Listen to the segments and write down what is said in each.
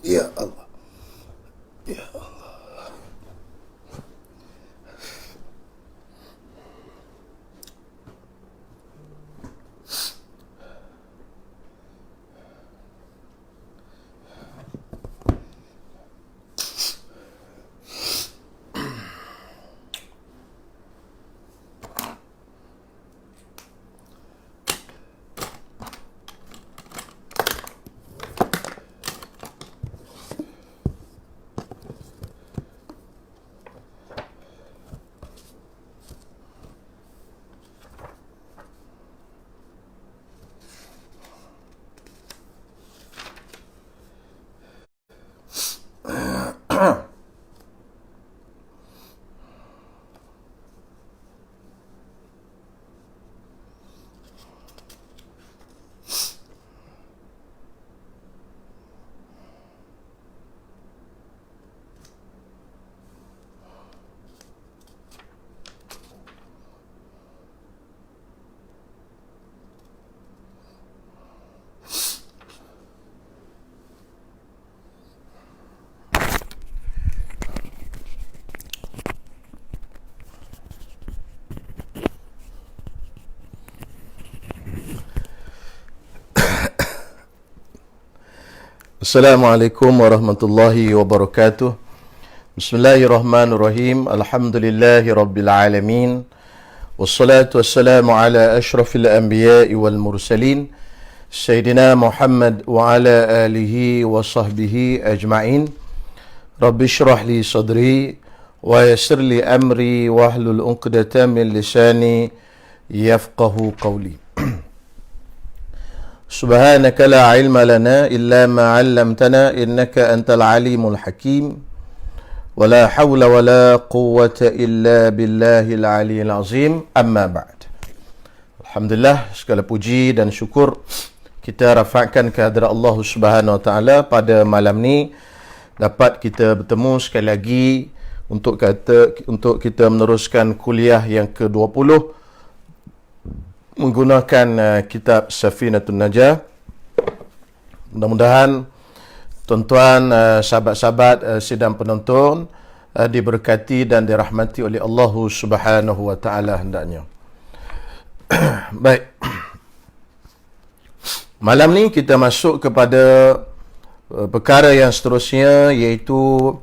Ya Allah. Ya Allah. Assalamualaikum warahmatullahi wabarakatuh. Bismillahirrahmanirrahim. Alhamdulillahi rabbil alamin. Wassalatu wassalamu ala ashrafil anbiya'i wal mursalin Sayyidina Muhammad wa ala alihi wa sahbihi ajma'in. Rabbi shrah li sadri wa yassir li amri wa hlul 'uqdatam min lisani yafqahu qawli. Subhanaka la ilma lana illa ma 'allamtana innaka antal alimul hakim. Wa la hawla wa la quwwata illa billahil aliyyil azim. Amma ba'd. Alhamdulillah, segala puji dan syukur kita rafa'kan kehadrat Allah Subhanahu wa taala pada malam ni dapat kita bertemu sekali lagi untuk kita meneruskan kuliah yang ke-20 menggunakan kitab Safinatun Najah. Mudah-mudahan tuan-tuan, sahabat-sahabat sidang penonton diberkati dan dirahmati oleh Allah Subhanahu wa taala hendaknya. Baik. Malam ni kita masuk kepada perkara yang seterusnya, iaitu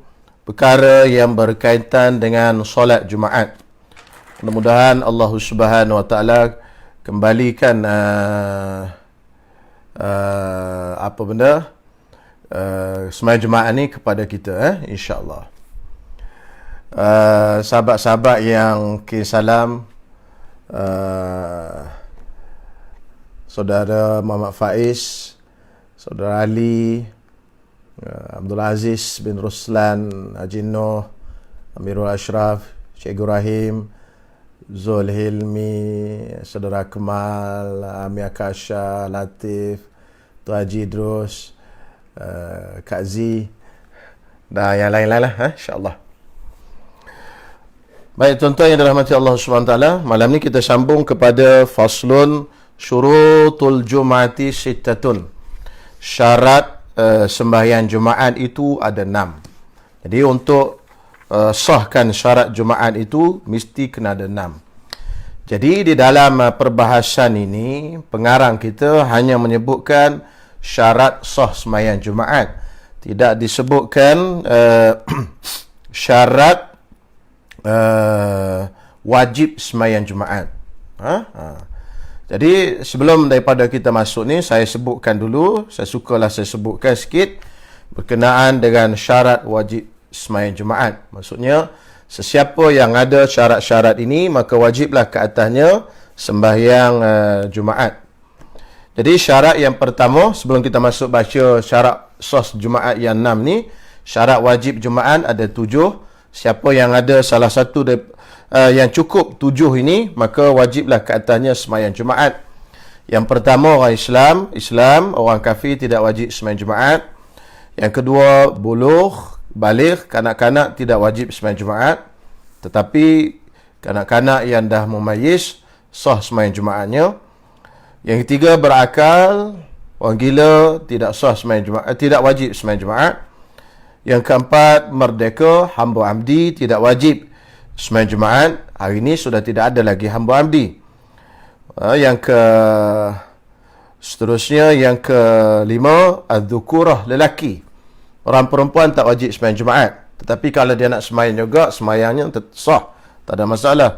perkara yang berkaitan dengan solat Jumaat. Mudah-mudahan Allah Subhanahu wa taala kembalikan apa benda sembahyang Jumaat ni kepada kita, insya-Allah. Sahabat-sahabat yang salam, saudara Muhammad Faiz, saudara Ali, Abdul Aziz bin Ruslan, Haji Noh, Amirul Ashraf, Syekh Ibrahim, Zul Hilmi, Saudara Kemal, Ami Akasha, Latif, Tu Haji Idrus, Kak Z dan yang lain-lain lah, insya-Allah. Baik tuan-tuan yang dirahmati Allah SWT, malam ni kita sambung kepada faslun syurutul Jum'ati sittatun. Syarat sembahyang Jumaat itu ada 6. Jadi untuk sahkan syarat Jumaat itu mesti kena ada 6. Jadi di dalam perbahasan ini pengarang kita hanya menyebutkan syarat sah sembahyang Jumaat, tidak disebutkan syarat wajib sembahyang Jumaat. Jadi sebelum daripada kita masuk ni, saya sebutkan dulu, saya sebutkan sikit berkenaan dengan syarat wajib sembahyang Jumaat. Maksudnya sesiapa yang ada syarat-syarat ini, maka wajiblah ke atasnya sembahyang Jumaat. Jadi syarat yang pertama, sebelum kita masuk baca syarat sah Jumaat yang 6 ni, syarat wajib Jumaat ada 7. Siapa yang ada salah satu yang cukup 7 ini, maka wajiblah ke atasnya sembahyang Jumaat. Yang pertama, orang Islam, orang kafir tidak wajib sembahyang Jumaat. Yang kedua, baligh, kanak-kanak tidak wajib sembahyang Jumaat, tetapi kanak-kanak yang dah mumayyiz sah sembahyang Jumaatnya. Yang ketiga, berakal, orang gila tidak sah sembahyang Jumaat, tidak wajib sembahyang Jumaat. Yang keempat, merdeka, hamba amdi, tidak wajib sembahyang Jumaat. Hari ini sudah tidak ada lagi hamba amdi. Seterusnya, yang kelima, az-zukurah, lelaki. Orang perempuan tak wajib sembahyang Jumaat. Tetapi kalau dia nak sembahyang juga, sembahyangnya sah. Tak ada masalah.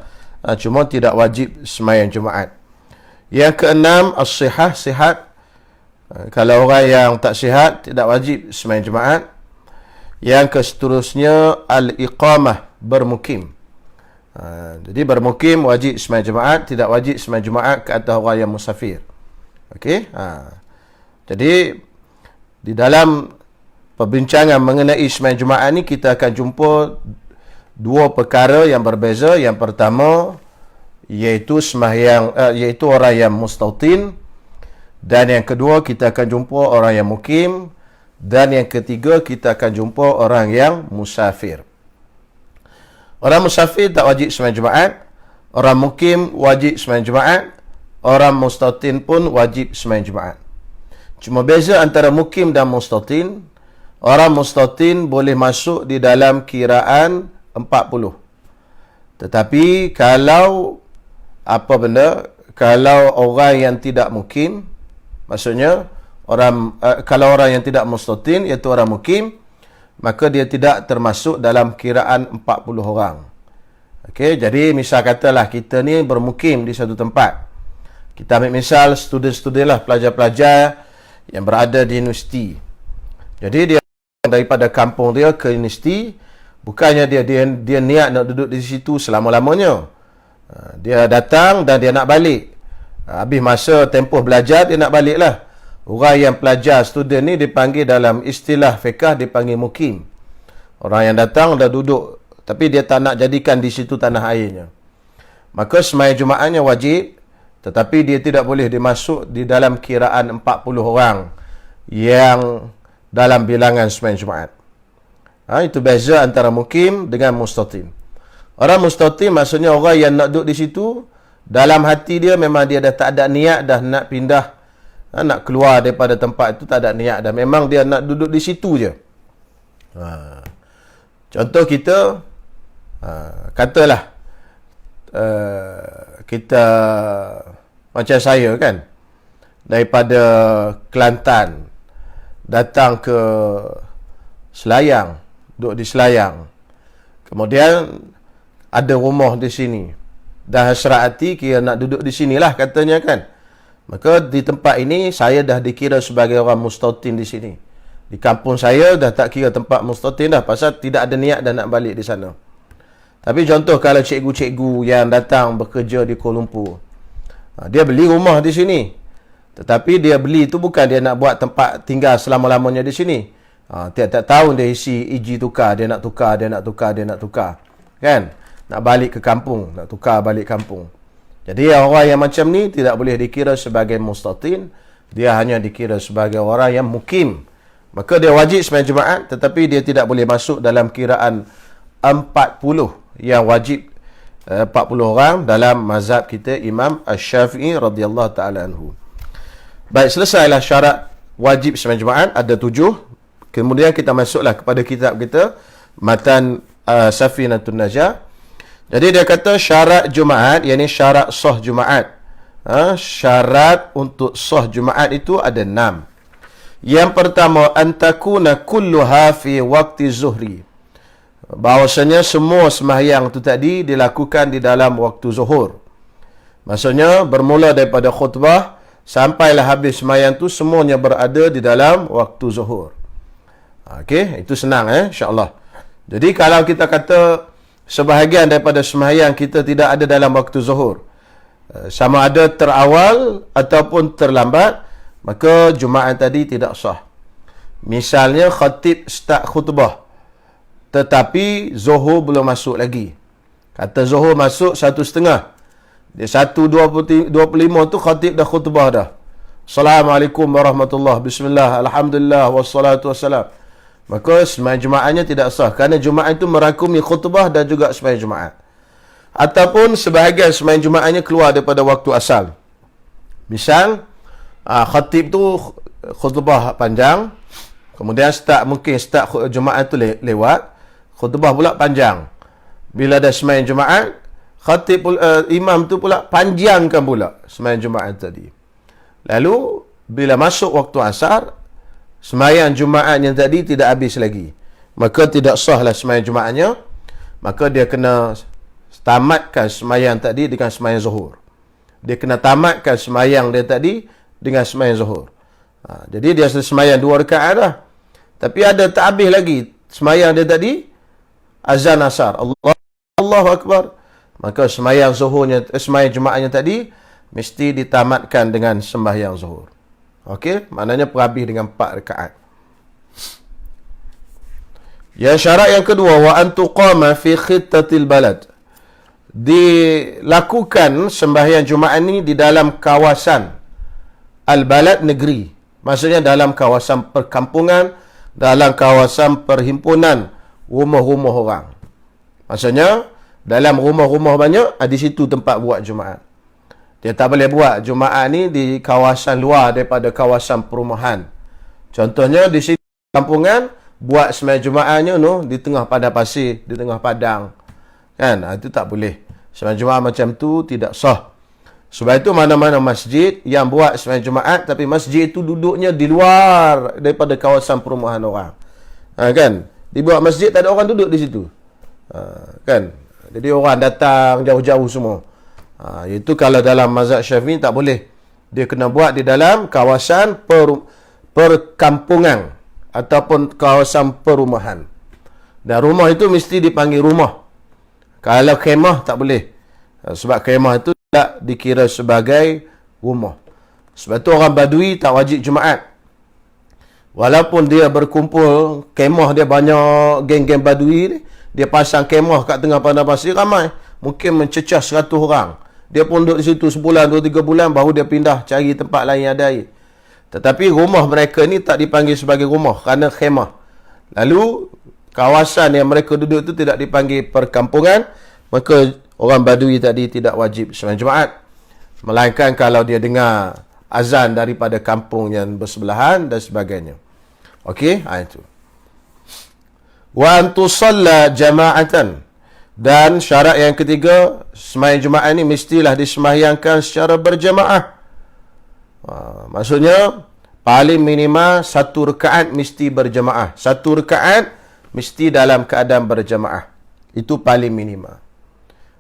Cuma tidak wajib sembahyang Jumaat. Yang keenam, as-sihah, sihat. Kalau orang yang tak sihat, tidak wajib sembahyang Jumaat. Yang seterusnya, al-iqamah, bermukim. Jadi bermukim wajib sembahyang Jumaat, tidak wajib sembahyang Jumaat ke atas orang yang musafir. Okey. Jadi di dalam perbincangan mengenai sembahyang Jumaat ni kita akan jumpa dua perkara yang berbeza. Yang pertama iaitu iaitu orang yang mustautin, dan yang kedua kita akan jumpa orang yang mukim, dan yang ketiga kita akan jumpa orang yang musafir. Orang musafir tak wajib sembahyang Jumaat, orang mukim wajib sembahyang Jumaat, orang mustautin pun wajib sembahyang Jumaat. Cuma beza antara mukim dan mustautin, orang mustautin boleh masuk di dalam kiraan 40. Tetapi kalau kalau orang yang tidak mukim, maksudnya kalau orang yang tidak mustautin iaitu orang mukim, maka dia tidak termasuk dalam kiraan 40 orang. Okey, jadi misal katalah kita ni bermukim di satu tempat. Kita ambil misal student-student lah, pelajar-pelajar yang berada di universiti. Jadi dia daripada kampung dia ke universiti, bukannya dia niat nak duduk di situ selama-lamanya. Dia datang dan dia nak balik. Habis masa tempoh belajar, dia nak balik lah. Orang yang pelajar, student ni dipanggil dalam istilah fiqah, dipanggil mukim. Orang yang datang dah duduk, tapi dia tak nak jadikan di situ tanah airnya. Maka sembahyang Jumaatnya wajib, tetapi dia tidak boleh dimasuk di dalam kiraan 40 orang yang dalam bilangan sembahyang Jumaat. Itu beza antara mukim dengan mustautin. Orang mustautin maksudnya orang yang nak duduk di situ, dalam hati dia memang dia dah tak ada niat dah nak pindah, nak keluar daripada tempat itu, tak ada niat dah. Memang dia nak duduk di situ je. Contoh kita, katalah, kita macam saya kan, daripada Kelantan datang ke Selayang, duduk di Selayang. Kemudian ada rumah di sini. Dah hasrat hati kira nak duduk di sinilah katanya kan. Maka di tempat ini saya dah dikira sebagai orang mustautin di sini. Di kampung saya dah tak kira tempat mustautin dah, pasal tidak ada niat dah nak balik di sana. Tapi contoh kalau cikgu-cikgu yang datang bekerja di Kuala Lumpur, dia beli rumah di sini. Tetapi dia beli tu bukan dia nak buat tempat tinggal selama-lamanya di sini. Tiap-tiap tahun dia isi EG tukar, dia nak tukar. Kan? Nak balik ke kampung, nak tukar balik kampung. Jadi orang yang macam ni tidak boleh dikira sebagai mustautin, dia hanya dikira sebagai orang yang mukim. Maka dia wajib sembahyang Jumaat, tetapi dia tidak boleh masuk dalam kiraan 40 yang wajib 40 orang dalam mazhab kita Imam Asy-Syafi'i radhiyallahu taala anhu. Baik, selesailah syarat wajib sembahyang Jumaat, ada 7. Kemudian kita masuklah kepada kitab kita, Matan Safinatun Najah. Jadi dia kata syarat Jumaat, yakni syarat sah Jumaat. Syarat untuk sah Jumaat itu ada 6. Yang pertama, antakuna kulluha fi waqti zuhri. Bahawasanya semua sembahyang itu tadi dilakukan di dalam waktu zuhur. Maksudnya bermula daripada khutbah sampailah habis sembahyang itu semuanya berada di dalam waktu zuhur. Okey, itu senang insya-Allah. Jadi kalau kita kata sebahagian daripada sembahyang kita tidak ada dalam waktu zuhur, sama ada terawal ataupun terlambat, maka Jumaat tadi tidak sah. Misalnya khatib start khutbah, tetapi zuhur belum masuk lagi. Kata zuhur masuk 1:30. Dia 1:25 tu khatib dah khutbah dah. Assalamualaikum warahmatullahi, bismillah, alhamdulillah, wassalatu wassalam. Maka sembahyang Jumaatnya tidak sah, kerana Jumaat itu merangkumi khutbah dan juga sembahyang Jumaat. Ataupun sebahagian sembahyang Jumaatnya keluar daripada waktu asal. Misal khatib tu khutbah panjang, Kemudian mungkin start Jumaat tu lewat, khutbah pula panjang. Bila dah sembahyang Jumaat, imam tu pula panjangkan pula sembahyang Jumaat tadi. Lalu bila masuk waktu asar, sembahyang Jumaatnya tadi tidak habis lagi. Maka tidak sahlah sembahyang Jumaatnya. Maka dia kena tamatkan sembahyang tadi dengan sembahyang zuhur. Dia kena tamatkan sembahyang dia tadi dengan sembahyang zuhur. Jadi dia sembahyang 2 rakaat dah. Tapi ada tak habis lagi sembahyang dia tadi, azan asar. Allahu Akbar. Maka sembahyang Jumaatnya tadi mesti ditamatkan dengan sembahyang zuhur. Okey, maknanya perhabis dengan 4 rakaat. Yang syarat yang kedua, wa an tuqama fi khittatil balad. Dilakukan sembahyang Jumaat ini di dalam kawasan al-balad, negeri. Maksudnya dalam kawasan perkampungan, dalam kawasan perhimpunan rumah-rumah orang. Maksudnya dalam rumah-rumah banyak, di situ tempat buat Jumaat. Dia tak boleh buat Jumaat ni di kawasan luar daripada kawasan perumahan. Contohnya di situ kampungan, buat sembahyang Jumaatnya di tengah padang pasir, di tengah padang. Kan? Itu tak boleh. Sembahyang Jumaat macam tu tidak sah. Sebab itu mana-mana masjid yang buat sembahyang Jumaat, tapi masjid itu duduknya di luar daripada kawasan perumahan orang. Kan? Dibuat masjid, tak ada orang duduk di situ. Kan? Jadi orang datang jauh-jauh semua. Itu kalau dalam mazhab Syafi'i tak boleh. Dia kena buat di dalam kawasan perkampungan ataupun kawasan perumahan. Dan rumah itu mesti dipanggil rumah. Kalau khemah tak boleh. Sebab khemah itu tak dikira sebagai rumah. Sebab tu orang Badui tak wajib Jumaat. Walaupun dia berkumpul, kemah dia banyak, geng-geng Badui ni, dia pasang kemah kat tengah padang pasir, ramai. Mungkin mencecah 100 orang. Dia pun duduk di situ sebulan, 2-3 bulan, baru dia pindah cari tempat lain yang ada air. Tetapi rumah mereka ni tak dipanggil sebagai rumah kerana khemah. Lalu kawasan yang mereka duduk itu tidak dipanggil perkampungan, maka orang Badui tadi tidak wajib sembahyang Jumaat. Melainkan kalau dia dengar azan daripada kampung yang bersebelahan dan sebagainya. Okey, itu. Wa an tusalla jama'atan. Dan syarat yang ketiga, sembahyang Jumaat ni mestilah disembahyangkan secara berjamaah. Maksudnya paling minimal 1 rakaat mesti berjamaah. 1 rakaat mesti dalam keadaan berjamaah. Itu paling minimal.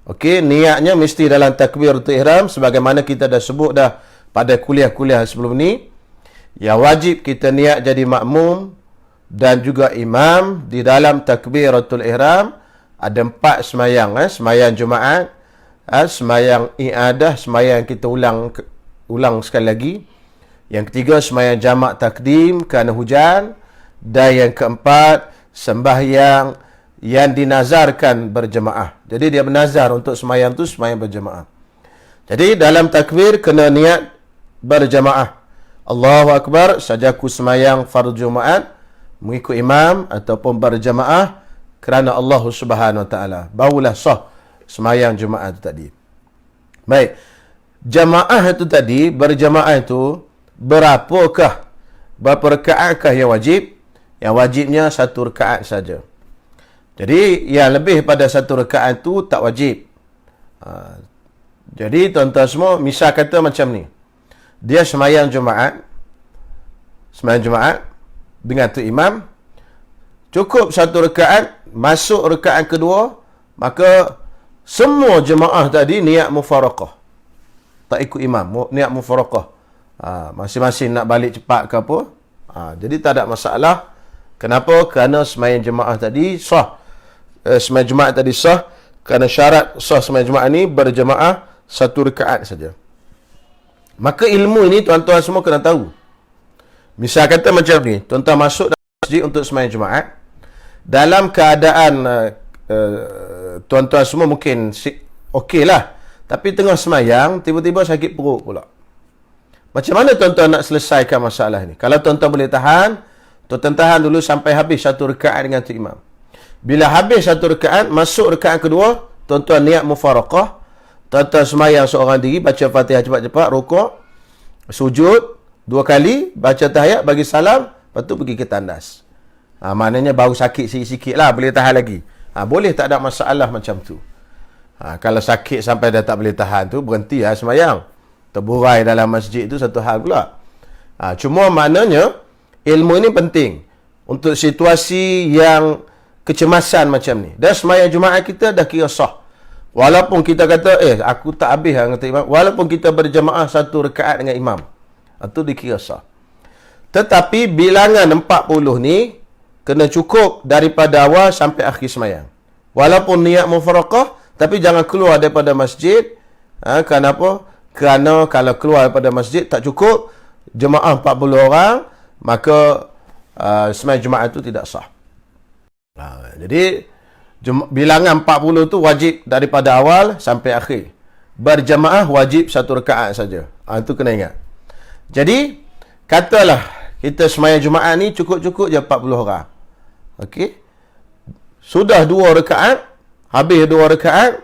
Okey, niatnya mesti dalam takbiratul ihram sebagaimana kita dah sebut dah pada kuliah-kuliah sebelum ni. Yang wajib kita niat jadi makmum dan juga imam di dalam takbiratul ihram. Ada 4 semayang, semayang Jumaat, semayang i'adah, semayang kita ulang sekali lagi. Yang ketiga, semayang jamak takdim kerana hujan. Dan yang keempat, sembahyang yang dinazarkan berjemaah. Jadi dia bernazar untuk semayang tu semayang berjemaah. Jadi dalam takbir kena niat berjemaah. Allahu Akbar, sajaku semayang fardu Jumaat mengikut imam ataupun berjemaah kerana Allah Subhanahu Wa Taala. Barulah sah semayang Jumaat itu tadi. Baik. Jamaah itu tadi, berjamaah itu berapa rakaatkah yang wajib? Yang wajibnya 1 rakaat saja. Jadi yang lebih pada 1 rakaat itu tak wajib. Jadi tuan-tuan semua, misal kata macam ni. Dia semayang Jumaat dengan tu imam, cukup 1 rakaat, masuk rakaat kedua, maka semua jemaah tadi niat mufaraqah. Tak ikut imam, niat mufaraqah. Masing-masing nak balik cepat ke apa. Jadi tak ada masalah. Kenapa? Kerana semayang jemaah tadi sah. Semayang Jumaat tadi sah. Kerana syarat sah semayang Jumaat ni berjemaah 1 rakaat saja. Maka ilmu ini tuan-tuan semua kena tahu. Misal kata macam ni, tuan-tuan masuk dalam masjid untuk semayang Jumaat. Dalam keadaan tuan-tuan semua mungkin okey lah. Tapi tengah semayang, tiba-tiba sakit perut pula. Macam mana tuan-tuan nak selesaikan masalah ni? Kalau tuan-tuan boleh tahan, tuan-tuan tahan dulu sampai habis 1 rakaat dengan tu imam. Bila habis 1 rakaat, masuk rakaat kedua, tuan-tuan niat mufaraqah. Tuan-tuan semayang seorang diri, baca Fatihah cepat-cepat, rukuk, sujud 2 kali, baca tahiyat, bagi salam, lepas tu pergi ke tandas. Maknanya baru sakit sikit-sikit lah, boleh tahan lagi. Boleh, tak ada masalah macam tu. Kalau sakit sampai dah tak boleh tahan tu, berhenti semayang. Terburai dalam masjid tu satu hal pula. Cuma maknanya ilmu ini penting untuk situasi yang kecemasan macam ni. Dan semayang Jumaat kita dah kira sah. Walaupun kita kata, aku tak habis kata imam. Walaupun kita berjemaah satu rakaat dengan imam, itu dikira sah. Tetapi bilangan 40 ni kena cukup daripada awal sampai akhir semayang. Walaupun niat mufaraqah, tapi jangan keluar daripada masjid. Kenapa? Kerana kalau keluar daripada masjid tak cukup jemaah 40 orang, maka semayang Jumaat itu tidak sah. Jadi bilangan 40 tu wajib daripada awal sampai akhir. Berjemaah wajib satu rakaat saja. Itu kena ingat. Jadi katalah kita semayang Jumaat ni cukup-cukup je 40 orang. Okey. Sudah 2 rakaat, habis 2 rakaat,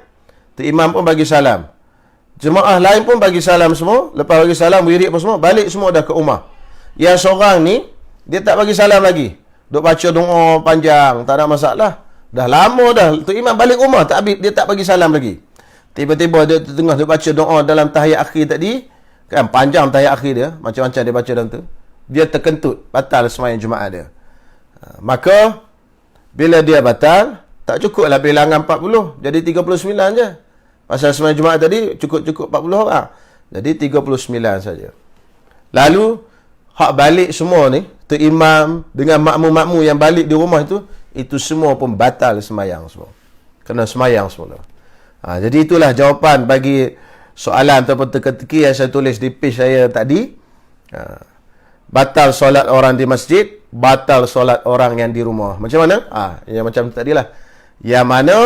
imam pun bagi salam. Jemaah lain pun bagi salam semua. Lepas bagi salam, wirid pun semua, balik semua dah ke rumah. Yang seorang ni, dia tak bagi salam lagi. Duk baca doa panjang, tak ada masalah. Dah lama dah, imam balik rumah, dia tak bagi salam lagi. Tiba-tiba dia tengah duk baca doa dalam tahiyat akhir tadi, kan panjang tahiyat akhir dia, macam-macam dia baca dalam tu. Dia terkentut, batal semayang Jumaat dia. Maka, bila dia batal, tak cukuplah bilangan 40. Jadi 39 je. Pasal semayang Jumaat tadi, cukup-cukup 40 orang. Jadi 39 saja. Lalu, hak balik semua ni, tu imam dengan makmum-makmum yang balik di rumah itu semua pun batal semayang semua. Kena semayang semula. Jadi itulah jawapan bagi soalan ataupun teka-teki yang saya tulis di page saya tadi. Batal solat orang di masjid, batal solat orang yang di rumah. Macam mana? Yang macam tadi lah. Yang mana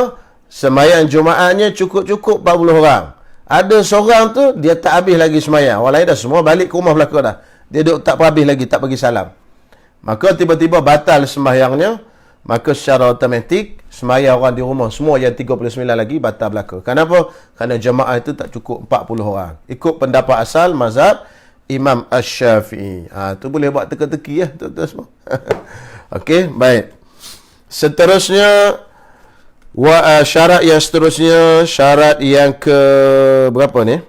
semayang Jumaatnya cukup-cukup 40 orang. Ada seorang tu, dia tak habis lagi semayang. Orang lain dah semua balik ke rumah belakang dah. Dia duduk tak habis lagi, tak bagi salam. Maka tiba-tiba batal sembahyangnya. Maka secara automatik, semayang orang di rumah, semua yang 39 lagi batal belaka. Kenapa? Kerana jemaah itu tak cukup 40 orang. Ikut pendapat asal mazhab Imam Asy-Syafi'i. Tu boleh buat teka-teki ya, tuan-tuan semua. Okey, baik. Seterusnya, syarat yang seterusnya, syarat yang ke berapa ni?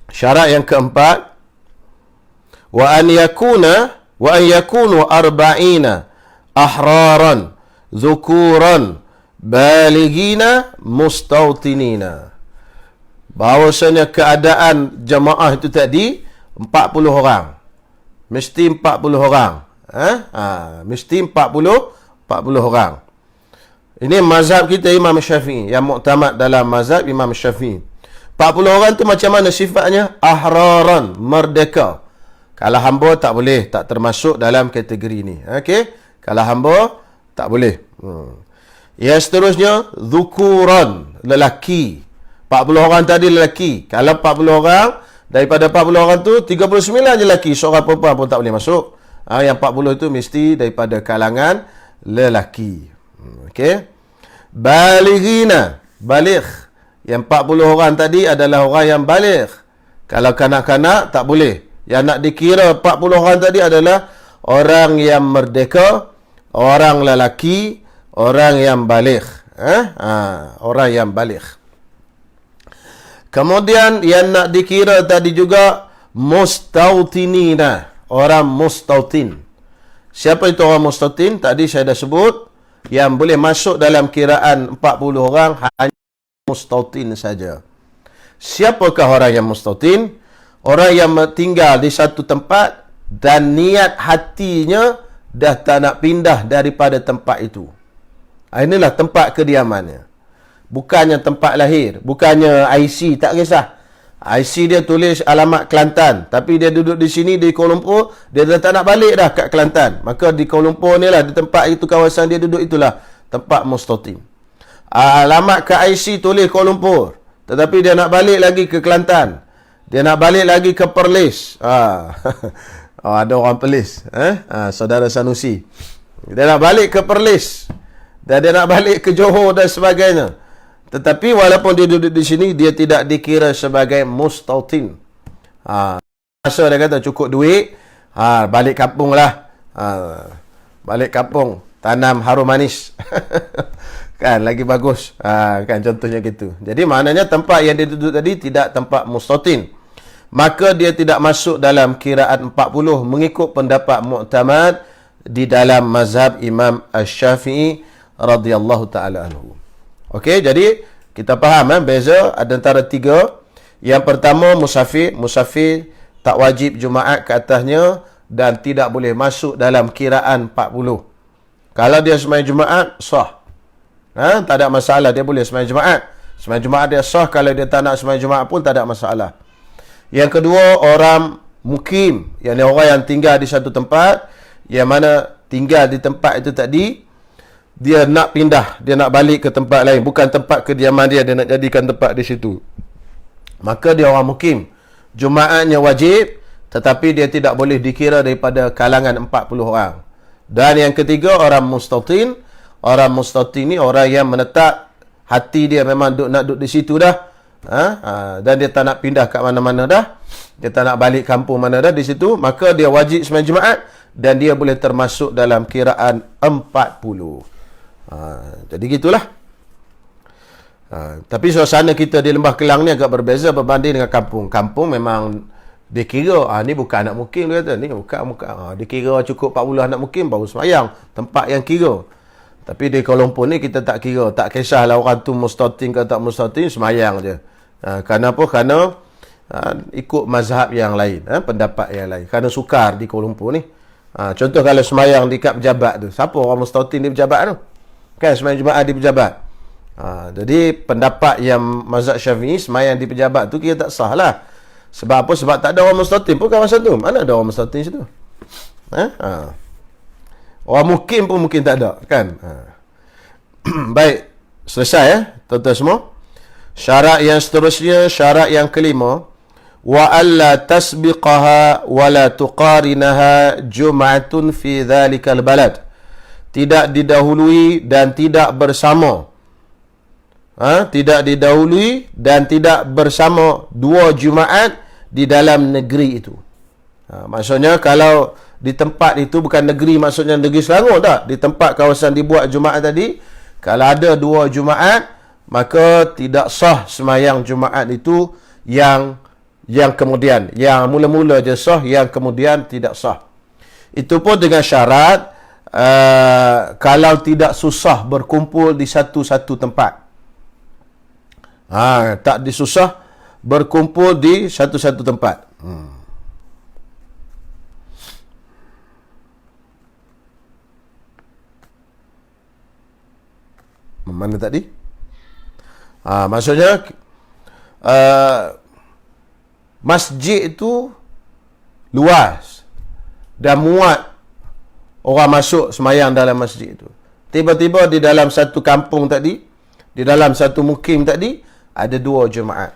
Syarat yang keempat, wa an yakunu arba'ina ahraran zukuran balighina mustautinina. Bahawasanya keadaan jemaah itu tadi 40 orang. Mesti 40 orang. Mesti 40 orang. Ini mazhab kita Imam Syafi'i, yang muktamad dalam mazhab Imam Syafi'i. 40 orang tu macam mana sifatnya? Ahraran, merdeka. Kalau hamba tak boleh, tak termasuk dalam kategori ini. Okey? Kalau hamba tak boleh. Yang seterusnya, zukuran, lelaki. 40 orang tadi lelaki. Kalau 40 orang, daripada 40 orang tu 39 je lelaki, seorang perempuan pun tak boleh masuk. Yang 40 itu mesti daripada kalangan lelaki. Okey. Balighina, baligh. Yang 40 orang tadi adalah orang yang baligh. Kalau kanak-kanak tak boleh. Yang nak dikira 40 orang tadi adalah orang yang merdeka, orang lelaki, orang yang baligh. Orang yang baligh. Kemudian yang nak dikira tadi juga mustautinina, orang mustautin. Siapa itu orang mustautin? Tadi saya dah sebut, yang boleh masuk dalam kiraan 40 orang hanya mustautin saja. Siapakah orang yang mustautin? Orang yang tinggal di satu tempat dan niat hatinya dah tak nak pindah daripada tempat itu. Inilah tempat kediamannya. Bukannya tempat lahir, bukannya IC, tak kisah. IC dia tulis alamat Kelantan, tapi dia duduk di sini di Kuala Lumpur, dia dah tak nak balik dah kat Kelantan. Maka di Kuala Lumpur ni lah, di tempat itu, kawasan dia duduk itulah tempat mustautin. Alamat ke IC tulis Kuala Lumpur, tetapi dia nak balik lagi ke Kelantan. Dia nak balik lagi ke Perlis. Ada orang Perlis, saudara Sanusi. Dia nak balik ke Perlis, dan dia nak balik ke Johor dan sebagainya. Tetapi walaupun dia duduk di sini, dia tidak dikira sebagai mustautin. Masa dia kata cukup duit, Balik kampung lah. Balik kampung, tanam harum manis. Kan, lagi bagus. Kan, contohnya gitu. Jadi, maknanya tempat yang dia duduk tadi tidak tempat mustatin. Maka dia tidak masuk dalam kiraan 40 mengikut pendapat mu'tamad di dalam mazhab Imam Asy-Syafi'i radhiyallahu ta'ala anhu. Okey, jadi kita faham beza ada antara tiga. Yang pertama, musafir. Musafir tak wajib Jumaat ke atasnya dan tidak boleh masuk dalam kiraan 40. Kalau dia sembahyang Jumaat, sah. Tak ada masalah, dia boleh sembahyang Jumaat. Sembahyang Jumaat dia sah, kalau dia tak nak sembahyang Jumaat pun tak ada masalah. Yang kedua, orang mukim, yang orang yang tinggal di satu tempat, yang mana tinggal di tempat itu tadi, dia nak pindah, dia nak balik ke tempat lain, bukan tempat kediaman dia, dia nak jadikan tempat di situ. Maka dia orang mukim. Jumaatnya wajib, tetapi dia tidak boleh dikira daripada kalangan 40 orang. Dan yang ketiga, orang mustatin. Orang mustatin ni orang yang menetap, hati dia memang nak duduk di situ dah. Dan dia tak nak pindah kat mana-mana dah, dia tak nak balik kampung mana dah di situ, maka dia wajib sembahyang Jumaat dan dia boleh termasuk dalam kiraan 40. Jadi gitulah. Tapi suasana kita di Lembah Kelang ni agak berbeza berbanding dengan kampung. Kampung memang dia kira ni bukan anak mukim, dia kata ni bukan dia kira cukup 40 anak mukim baru sembahyang, tempat yang kira. Tapi di Kuala Lumpur ni kita tak kira, tak kisahlah orang tu mustatin ke tak mustatin, sembahyang je. Kerana apa? Kerana ikut mazhab yang lain, pendapat yang lain. Kerana sukar di Kuala Lumpur ni. Contoh kalau sembahyang di kat pejabat tu, siapa orang mustatin di pejabat tu? Kan sembahyang Jumaat di pejabat. Jadi pendapat yang mazhab Syafi'i, sembahyang di pejabat tu kita tak sah lah. Sebab apa? Sebab tak ada orang mustatin pun kawasan tu. Mana ada orang mustatin situ? Orang mukim pun mungkin tak ada, kan? Baik, selesai tuan-tuan semua. Syarat yang seterusnya, syarat yang kelima, wa alla tasbiqaha wa la tuqarinaha jum'atun fi dhalikal balad. Tidak didahului dan tidak bersama. Tidak didahului dan tidak bersama dua Jumaat di dalam negeri itu. Maksudnya kalau di tempat itu, bukan negeri maksudnya negeri Selangor tak, di tempat kawasan dibuat Jumaat tadi, kalau ada dua Jumaat, maka tidak sah sembahyang Jumaat itu yang kemudian, yang mula-mula je sah, yang kemudian tidak sah. Itu pun dengan syarat kalau tidak susah berkumpul di satu-satu tempat. Tak disusah berkumpul di satu-satu tempat. Mana tadi? Maksudnya masjid itu luas dan muat orang masuk sembahyang dalam masjid itu. Tiba-tiba di dalam satu kampung tadi, di dalam satu mukim tadi, ada dua Jumaat.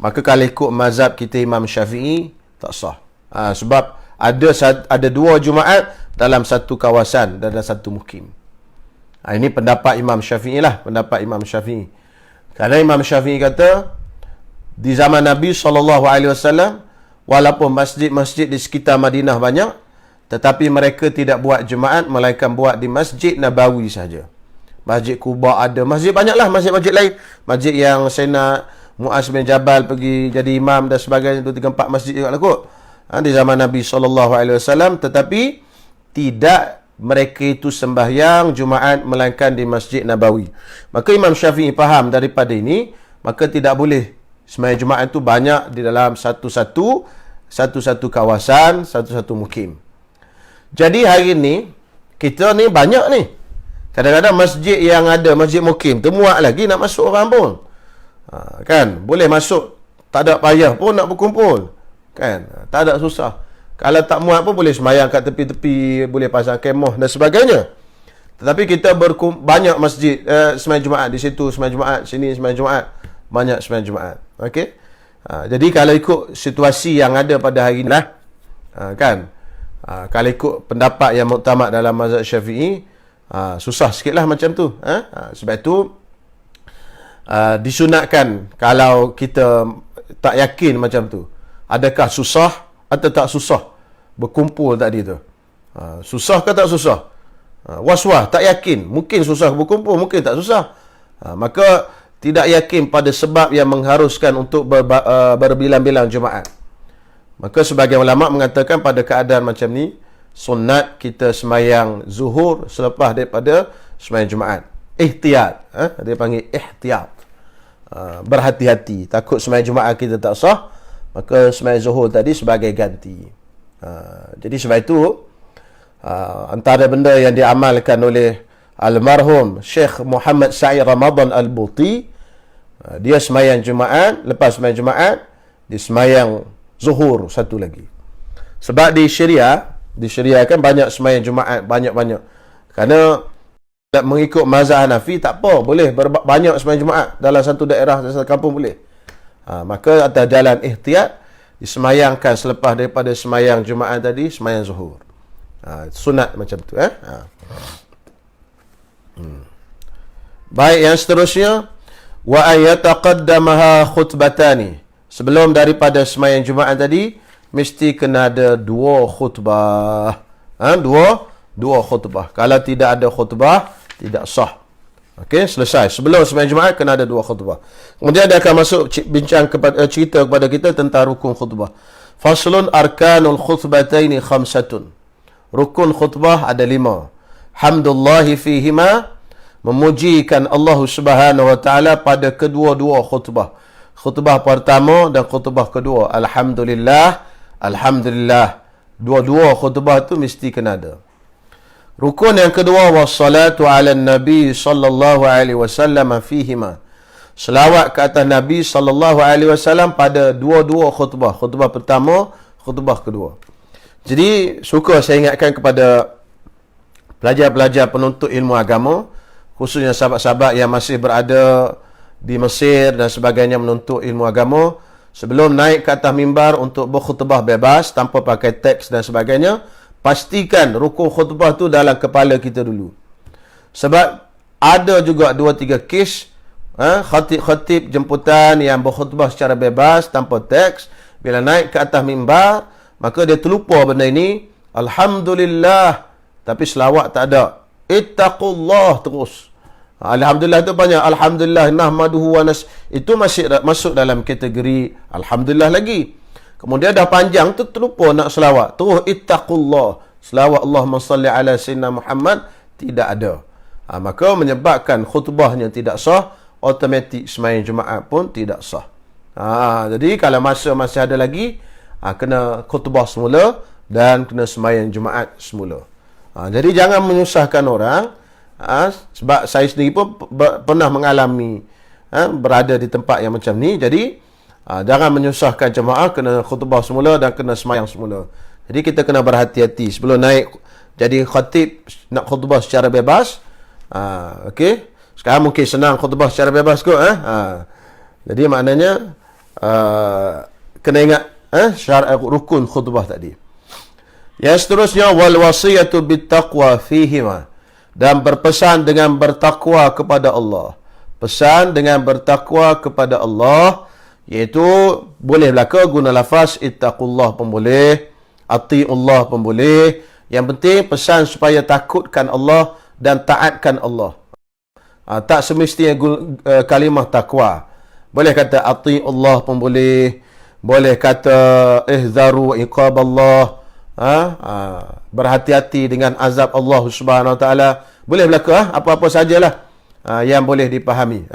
Maka kalau ikut mazhab kita Imam Syafi'i, tak sah. Sebab ada dua Jumaat dalam satu kawasan, dalam satu mukim. Ini pendapat Imam Syafi'i lah, pendapat Imam Syafi'i. Kerana Imam Syafi'i kata, di zaman Nabi SAW, walaupun masjid-masjid di sekitar Madinah banyak, tetapi mereka tidak buat Jumaat, melainkan buat di Masjid Nabawi saja. Masjid Quba ada, masjid banyaklah, masjid-masjid lain. Masjid yang Sayyidina Mu'az bin Jabal pergi jadi imam dan sebagainya, 2, 3, 4 masjid juga lah kot. Di zaman Nabi SAW, tetapi tidak mereka itu sembahyang Jumaat melainkan di Masjid Nabawi. Maka Imam Syafi'i faham daripada ini, maka tidak boleh sembahyang Jumaat itu banyak di dalam satu-satu kawasan, satu-satu mukim. Jadi hari ni kita ni banyak ni. Kadang-kadang masjid yang ada, masjid mukim tu muat lagi nak masuk orang pun. Kan? Boleh masuk, tak ada payah pun nak berkumpul. Kan? Tak ada susah. Kalau tak muat pun boleh sembahyang kat tepi-tepi, boleh pasang kemah dan sebagainya. Tetapi kita banyak masjid sembahyang Jumaat di situ, sembahyang Jumaat sini, sembahyang Jumaat, banyak sembahyang Jumaat. Okey. Jadi kalau ikut situasi yang ada pada hari ni lah, kan? Kalau ikut pendapat yang muktamad dalam mazhab Syafi'i, susah sikitlah macam tu. Sebab itu disunatkan kalau kita tak yakin macam tu, adakah susah atau tak susah berkumpul tadi tu. Susah ke tak susah? Was-was, tak yakin. Mungkin susah berkumpul, mungkin tak susah. Maka tidak yakin pada sebab yang mengharuskan untuk berbilang-bilang Jumaat. Maka sebagian ulama mengatakan pada keadaan macam ni, sunat kita semayang zuhur selepas daripada semayang Jumaat. Ihtiyat. Dia panggil ihtiyat. Berhati-hati. Takut semayang Jumaat kita tak sah, maka semayang zuhur tadi sebagai ganti. Jadi sebab itu, antara benda yang diamalkan oleh almarhum Syekh Muhammad Sa'id Ramadan Al-Buti, dia semayang Jumaat, lepas semayang Jumaat dia semayang zuhur satu lagi. Sebab di Syria kan banyak semayang Jumaat, banyak-banyak. Kerana nak mengikut mazhab Hanafi tak apa, boleh banyak semayang Jumaat dalam satu daerah, dalam satu kampung boleh. Maka atas jalan ihtiyat disemayangkan selepas daripada semayang Jumaat tadi, semayang zuhur. Sunat macam tu. Baik, yang seterusnya, wa ayataqaddamaha khutbatani. Sebelum daripada semayang Jumaat tadi, mesti kena ada dua khutbah. Dua khutbah. Kalau tidak ada khutbah, tidak sah. Okey, selesai. Sebelum semayang Jumaat kena ada dua khutbah. Kemudian dia akan masuk cerita kepada kita tentang rukun khutbah. Faslun arkanul khutbataini khamsatun. Rukun khutbah ada 5. Hamdulillahi fihima, memujikan Allah Subhanahu wa taala pada kedua-dua khutbah. Khutbah pertama dan khutbah kedua. Alhamdulillah, alhamdulillah. Dua-dua khutbah tu mesti kena ada. Rukun yang kedua, wassalatu ala nabi sallallahu alaihi wasallam fihima. Selawat ke atas Nabi sallallahu alaihi wasallam pada dua-dua khutbah. Khutbah pertama, khutbah kedua. Jadi suka saya ingatkan kepada pelajar-pelajar penuntut ilmu agama, khususnya sahabat-sahabat yang masih berada di Mesir dan sebagainya menuntut ilmu agama, sebelum naik ke atas mimbar untuk berkhutbah bebas tanpa pakai teks dan sebagainya, pastikan rukun khutbah tu dalam kepala kita dulu. Sebab ada juga 2-3 kes khatib jemputan yang berkhutbah secara bebas tanpa teks, bila naik ke atas mimbar maka dia terlupa benda ini. Alhamdulillah, tapi selawat tak ada. Ittaqullah terus. Alhamdulillah tu banyak. Alhamdulillah nahmaduhu wa itu masuk dalam kategori alhamdulillah lagi. Kemudian dah panjang tu terlupa nak selawat. Terus ittaqullah. Selawat Allahumma salli ala sayyidina Muhammad tidak ada. Maka menyebabkan khutbahnya tidak sah, automatik semayang Jumaat pun tidak sah. Jadi kalau masa masih ada lagi, kena khutbah semula dan kena semayang Jumaat semula. Jadi jangan menyusahkan orang. Sebab saya sendiri pun pernah mengalami berada di tempat yang macam ni. Jadi jangan menyusahkan jemaah, kena khutbah semula dan kena semayang semula. Jadi kita kena berhati-hati sebelum naik jadi khatib nak khutbah secara bebas. Okey, sekarang mungkin senang khutbah secara bebas kot. Jadi maknanya kena ingat syarat rukun khutbah tadi. Yang seterusnya, wal wasiyatu bittaqwa fihima, dan berpesan dengan bertakwa kepada Allah. Pesan dengan bertakwa kepada Allah, iaitu boleh belaka guna lafaz ittaqullah pun boleh, atiullah pun boleh. Yang penting pesan supaya takutkan Allah dan taatkan Allah. Tak semestinya kalimah takwa. Boleh kata atiullah pun boleh. Boleh kata ihzaru iqaballah. Berhati-hati dengan azab Allah Subhanahu wa taala. Boleh berlaku apa-apa sajalah yang boleh dipahami.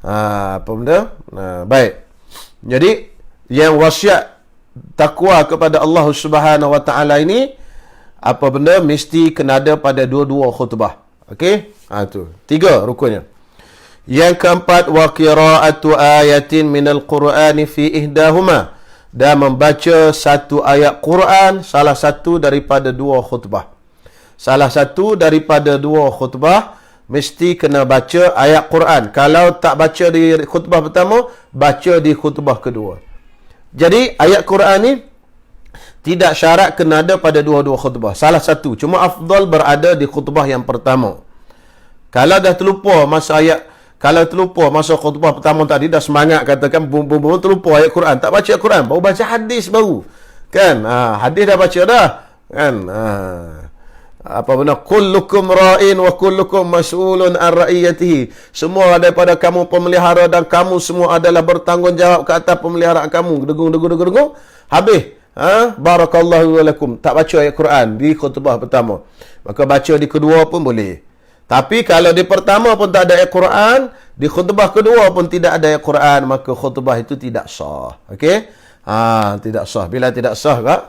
Apa benda? Baik. Jadi yang wasiat takwa kepada Allah Subhanahu wa taala ini, apa benda mesti kena ada pada dua-dua khutbah. Okey? Tu. 3 rukunnya. Yang keempat, wa qira'atu ayatin minal Qur'ani fi ihdahuma, dan membaca satu ayat Quran salah satu daripada 2 khutbah. Salah satu daripada 2 khutbah mesti kena baca ayat Quran. Kalau tak baca di khutbah pertama, baca di khutbah kedua. Jadi ayat Quran ni tidak syarat kena ada pada 2 khutbah. Salah satu. Cuma afdal berada di khutbah yang pertama. Kalau dah terlupa masa khutbah pertama tadi, dah semangat katakan terlupa ayat Quran, tak baca ayat Quran, baru baca hadis baru. Kan? Hadis dah baca dah. Kan? Apa benar? Kullukum ra'in wa kullukum mas'ulun an ra'iyatihi. Semua daripada kamu pemelihara dan kamu semua adalah bertanggungjawab ke atas pemeliharaan kamu. Dengung. Habis. Barakallahu lakum. Tak baca ayat Quran di khutbah pertama. Maka baca di kedua pun boleh. Tapi kalau di pertama pun tak ada ayat Quran, di khutbah kedua pun tidak ada ayat Quran, maka khutbah itu tidak sah. Okey? Tidak sah. Bila tidak sah kak?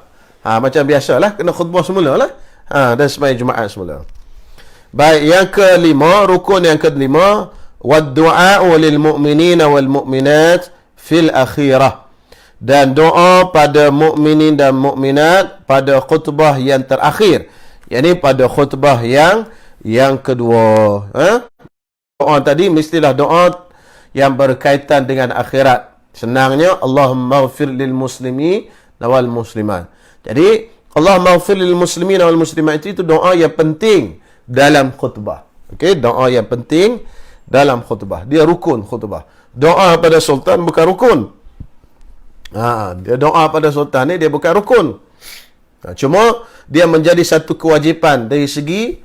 Macam biasalah, kena khutbah semula lah. Dan sembahyang Jumaat semula. Baik, yang kelima, rukun yang kelima, wad-du'a'u lil mu'minina wal mu'minat fil akhirah. Dan doa pada mukminin dan mukminat pada khutbah yang terakhir. Yakni pada khutbah yang kedua. Doa tadi mestilah doa yang berkaitan dengan akhirat. Senangnya, Allahumma ghfir lil muslimi wal muslimat. Jadi, Allahumma ghfir lil muslimi wal muslimat itu doa yang penting dalam khutbah. Okey, doa yang penting dalam khutbah. Dia rukun khutbah. Doa pada sultan bukan rukun. Dia doa pada sultan ni dia bukan rukun. Cuma dia menjadi satu kewajipan dari segi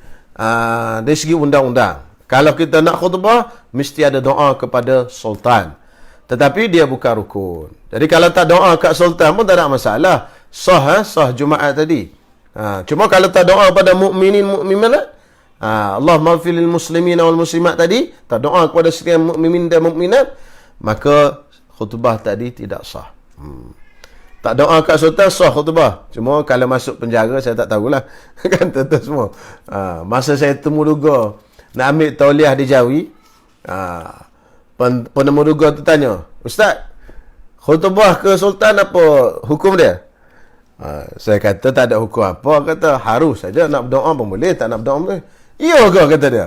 undang-undang. Kalau kita nak khutbah, mesti ada doa kepada sultan. Tetapi dia bukan rukun. Jadi kalau tak doa kat sultan pun tak ada masalah. Sah Jumaat tadi. Cuma kalau tak doa pada mukminin mukminat, Allahumma ighfir lil muslimin wal muslimat tadi, tak doa kepada sekalian mukminin dan mukminat, maka khutbah tadi tidak sah. Tak doa kat sultan sah khutbah. Cuma kalau masuk penjara saya tak tahulah. Kan tentu semua. Masa saya temu duga nak ambil tauliah di Jawi, penemu duga tu tanya, "Ustaz, khutbah ke sultan apa hukum dia?" Saya kata tak ada hukum apa. Kata harus saja, nak berdoa pun boleh, tak nak berdoa pun boleh. "Iya ke?" kata dia.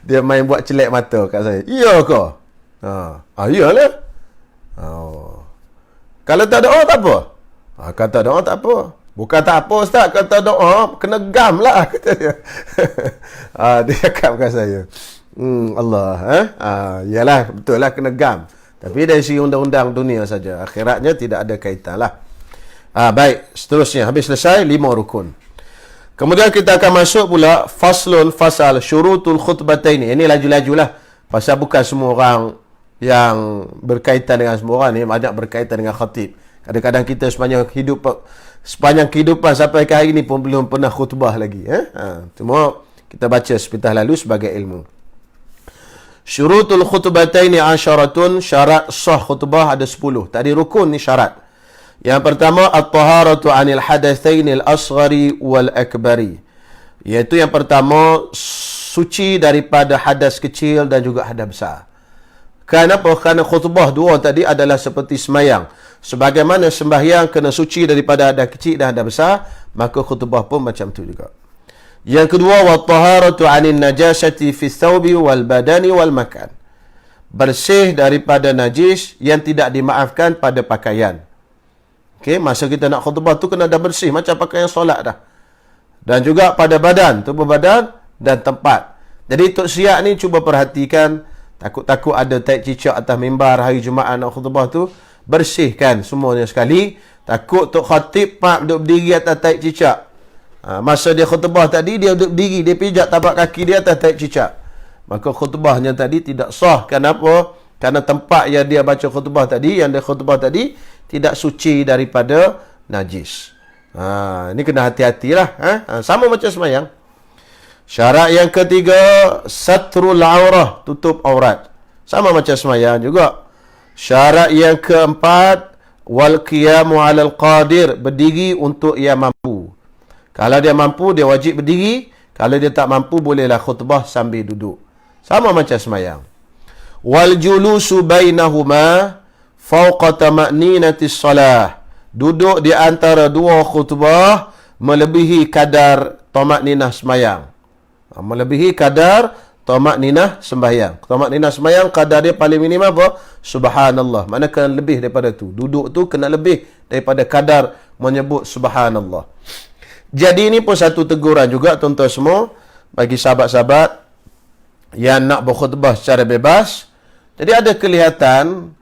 Dia main buat celak mata kat saya. "Iya ke?" Iyalah. Kalau tak doa tak apa. Kata doa tak apa. Bukan tak apa Ustaz, kata doa kena gam lah, kata dia. Dia cakap kat saya. Allah. Yalah, betul lah kena gam. Tapi dari segi undang-undang dunia saja. Akhiratnya tidak ada kaitan lah. Baik, seterusnya. Habis selesai 5 rukun. Kemudian kita akan masuk pula fasal syurutul khutbataini. Ini laju-laju lah. Pasal bukan semua orang yang berkaitan dengan semua orang ni, banyak berkaitan dengan khatib. Kadang-kadang kita sepanjang kehidupan sampai ke hari ni pun belum pernah khutbah lagi. Cuma kita baca sepintas lalu sebagai ilmu. Syurutul khutbataini 10, syarat sah khutbah ada 10. Tadi rukun ni syarat. Yang pertama, at-taharatu 'anil hadatsainil asghari wal akbari. Iaitu yang pertama, suci daripada hadas kecil dan juga hadas besar. Kenapa? Kerana khutbah dua tadi adalah seperti semayang. Sebagaimana sembahyang kena suci daripada hadas kecil dan hadas besar, maka khutbah pun macam tu juga. Yang kedua, wat-taharatu 'anil najasati fi thawbi wal badani wal makan. Bersih daripada najis yang tidak dimaafkan pada pakaian. Okey, masa kita nak khutbah tu kena dah bersih macam pakaian solat dah. Dan juga pada badan, tubuh badan dan tempat. Jadi Tok Siak ni cuba perhatikan, takut-takut ada tai cicak atas mimbar hari Jumaat nak khutbah tu, bersihkan semuanya sekali. Takut Tok Khatib duduk berdiri atas tai cicak. Masa dia khutbah tadi, dia duduk berdiri, dia pijak tapak kaki dia atas tai cicak. Maka khutbahnya tadi tidak sah. Kenapa? Kerana tempat yang dia baca khutbah tadi, yang dia khutbah tadi, tidak suci daripada najis. Ini kena hati-hatilah. Sama macam semayang. Syarat yang ketiga, satrul aurah, tutup aurat. Sama macam semayang juga. Syarat yang keempat, wal qiyamu 'alal qadir, berdiri untuk yang mampu. Kalau dia mampu, dia wajib berdiri. Kalau dia tak mampu, bolehlah khutbah sambil duduk. Sama macam semayang. Wal julusu bainahuma fawqa tama'ninatis salah. Duduk di antara dua khutbah melebihi kadar tamakninah semayang. Melebihi kadar tamakninah sembahyang. Tamakninah sembahyang kadar dia paling minim apa? Subhanallah. Mana kena lebih daripada tu. Duduk tu kena lebih daripada kadar menyebut subhanallah. Jadi ini pun satu teguran juga tuan-tuan semua bagi sahabat-sahabat yang nak berkhutbah secara bebas. Jadi ada kelihatan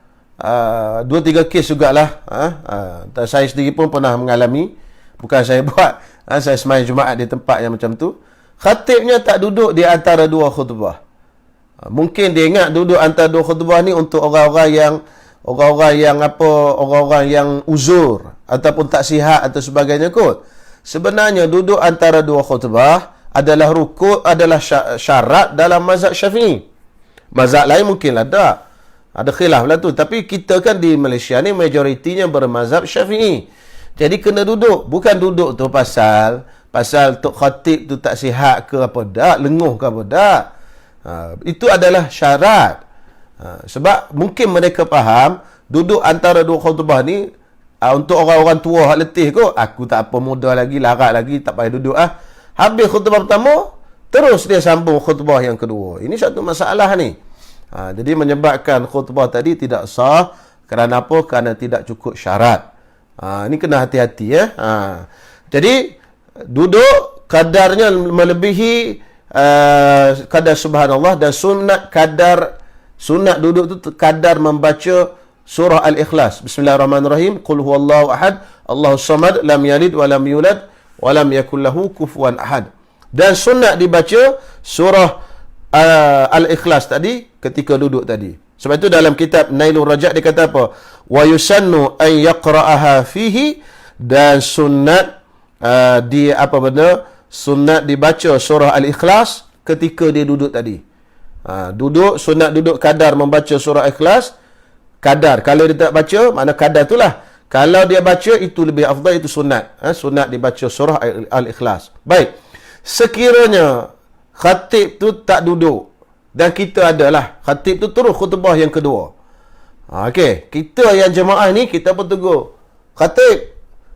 dua tiga kes jugalah. Saya sendiri pun pernah mengalami. Bukan saya buat. Saya sembahyang Jumaat di tempat yang macam tu. Khatibnya tak duduk di antara dua khutbah. Mungkin dia ingat duduk antara dua khutbah ni untuk orang-orang yang uzur ataupun tak sihat atau sebagainya kot. Sebenarnya duduk antara dua khutbah adalah rukun, adalah syarat dalam mazhab Syafi'i. Mazhab lain mungkinlah tak. Ada khilaf lah tu. Tapi kita kan di Malaysia ni majoritinya bermazhab Syafi'i. Jadi kena duduk. Bukan duduk tu pasal tok khatib tu tak sihat ke apa dak, lenguh ke apa dak. Itu adalah syarat. Sebab mungkin mereka faham duduk antara dua khutbah ni untuk orang-orang tua hak letih kot. Aku tak apa muda lagi, larat lagi, tak payah duduk Habis khutbah pertama, terus dia sambung khutbah yang kedua. Ini satu masalah ni. Jadi menyebabkan khutbah tadi tidak sah. Kerana apa? Kerana tidak cukup syarat. Ini kena hati-hati ya. Jadi duduk kadarnya melebihi kadar subhanallah, dan sunat duduk tu kadar membaca surah Al-Ikhlas. Bismillahirrahmanirrahim. Qul huwallahu ahad, Allahus samad, lam yalid wa lam yulad wa lam yakul lahu kufuwan ahad. Dan sunat dibaca surah Al-Ikhlas tadi ketika duduk tadi. Sebab itu dalam kitab Nailur Rajak dia kata apa? Wa yusannu an yaqra'aha fihi, dan sunat sunat dibaca surah Al-Ikhlas ketika dia duduk tadi. Sunat duduk kadar membaca surah Al-Ikhlas. Kadar. Kalau dia tak baca, makna kadar itulah. Kalau dia baca, itu lebih afdal, itu sunat. Sunat dibaca surah Al-Ikhlas. Baik. Sekiranya khatib tu tak duduk, dan kita adalah khatib tu terus khutbah yang kedua. Okey, kita yang jemaah ni kita pun tegur. Khatib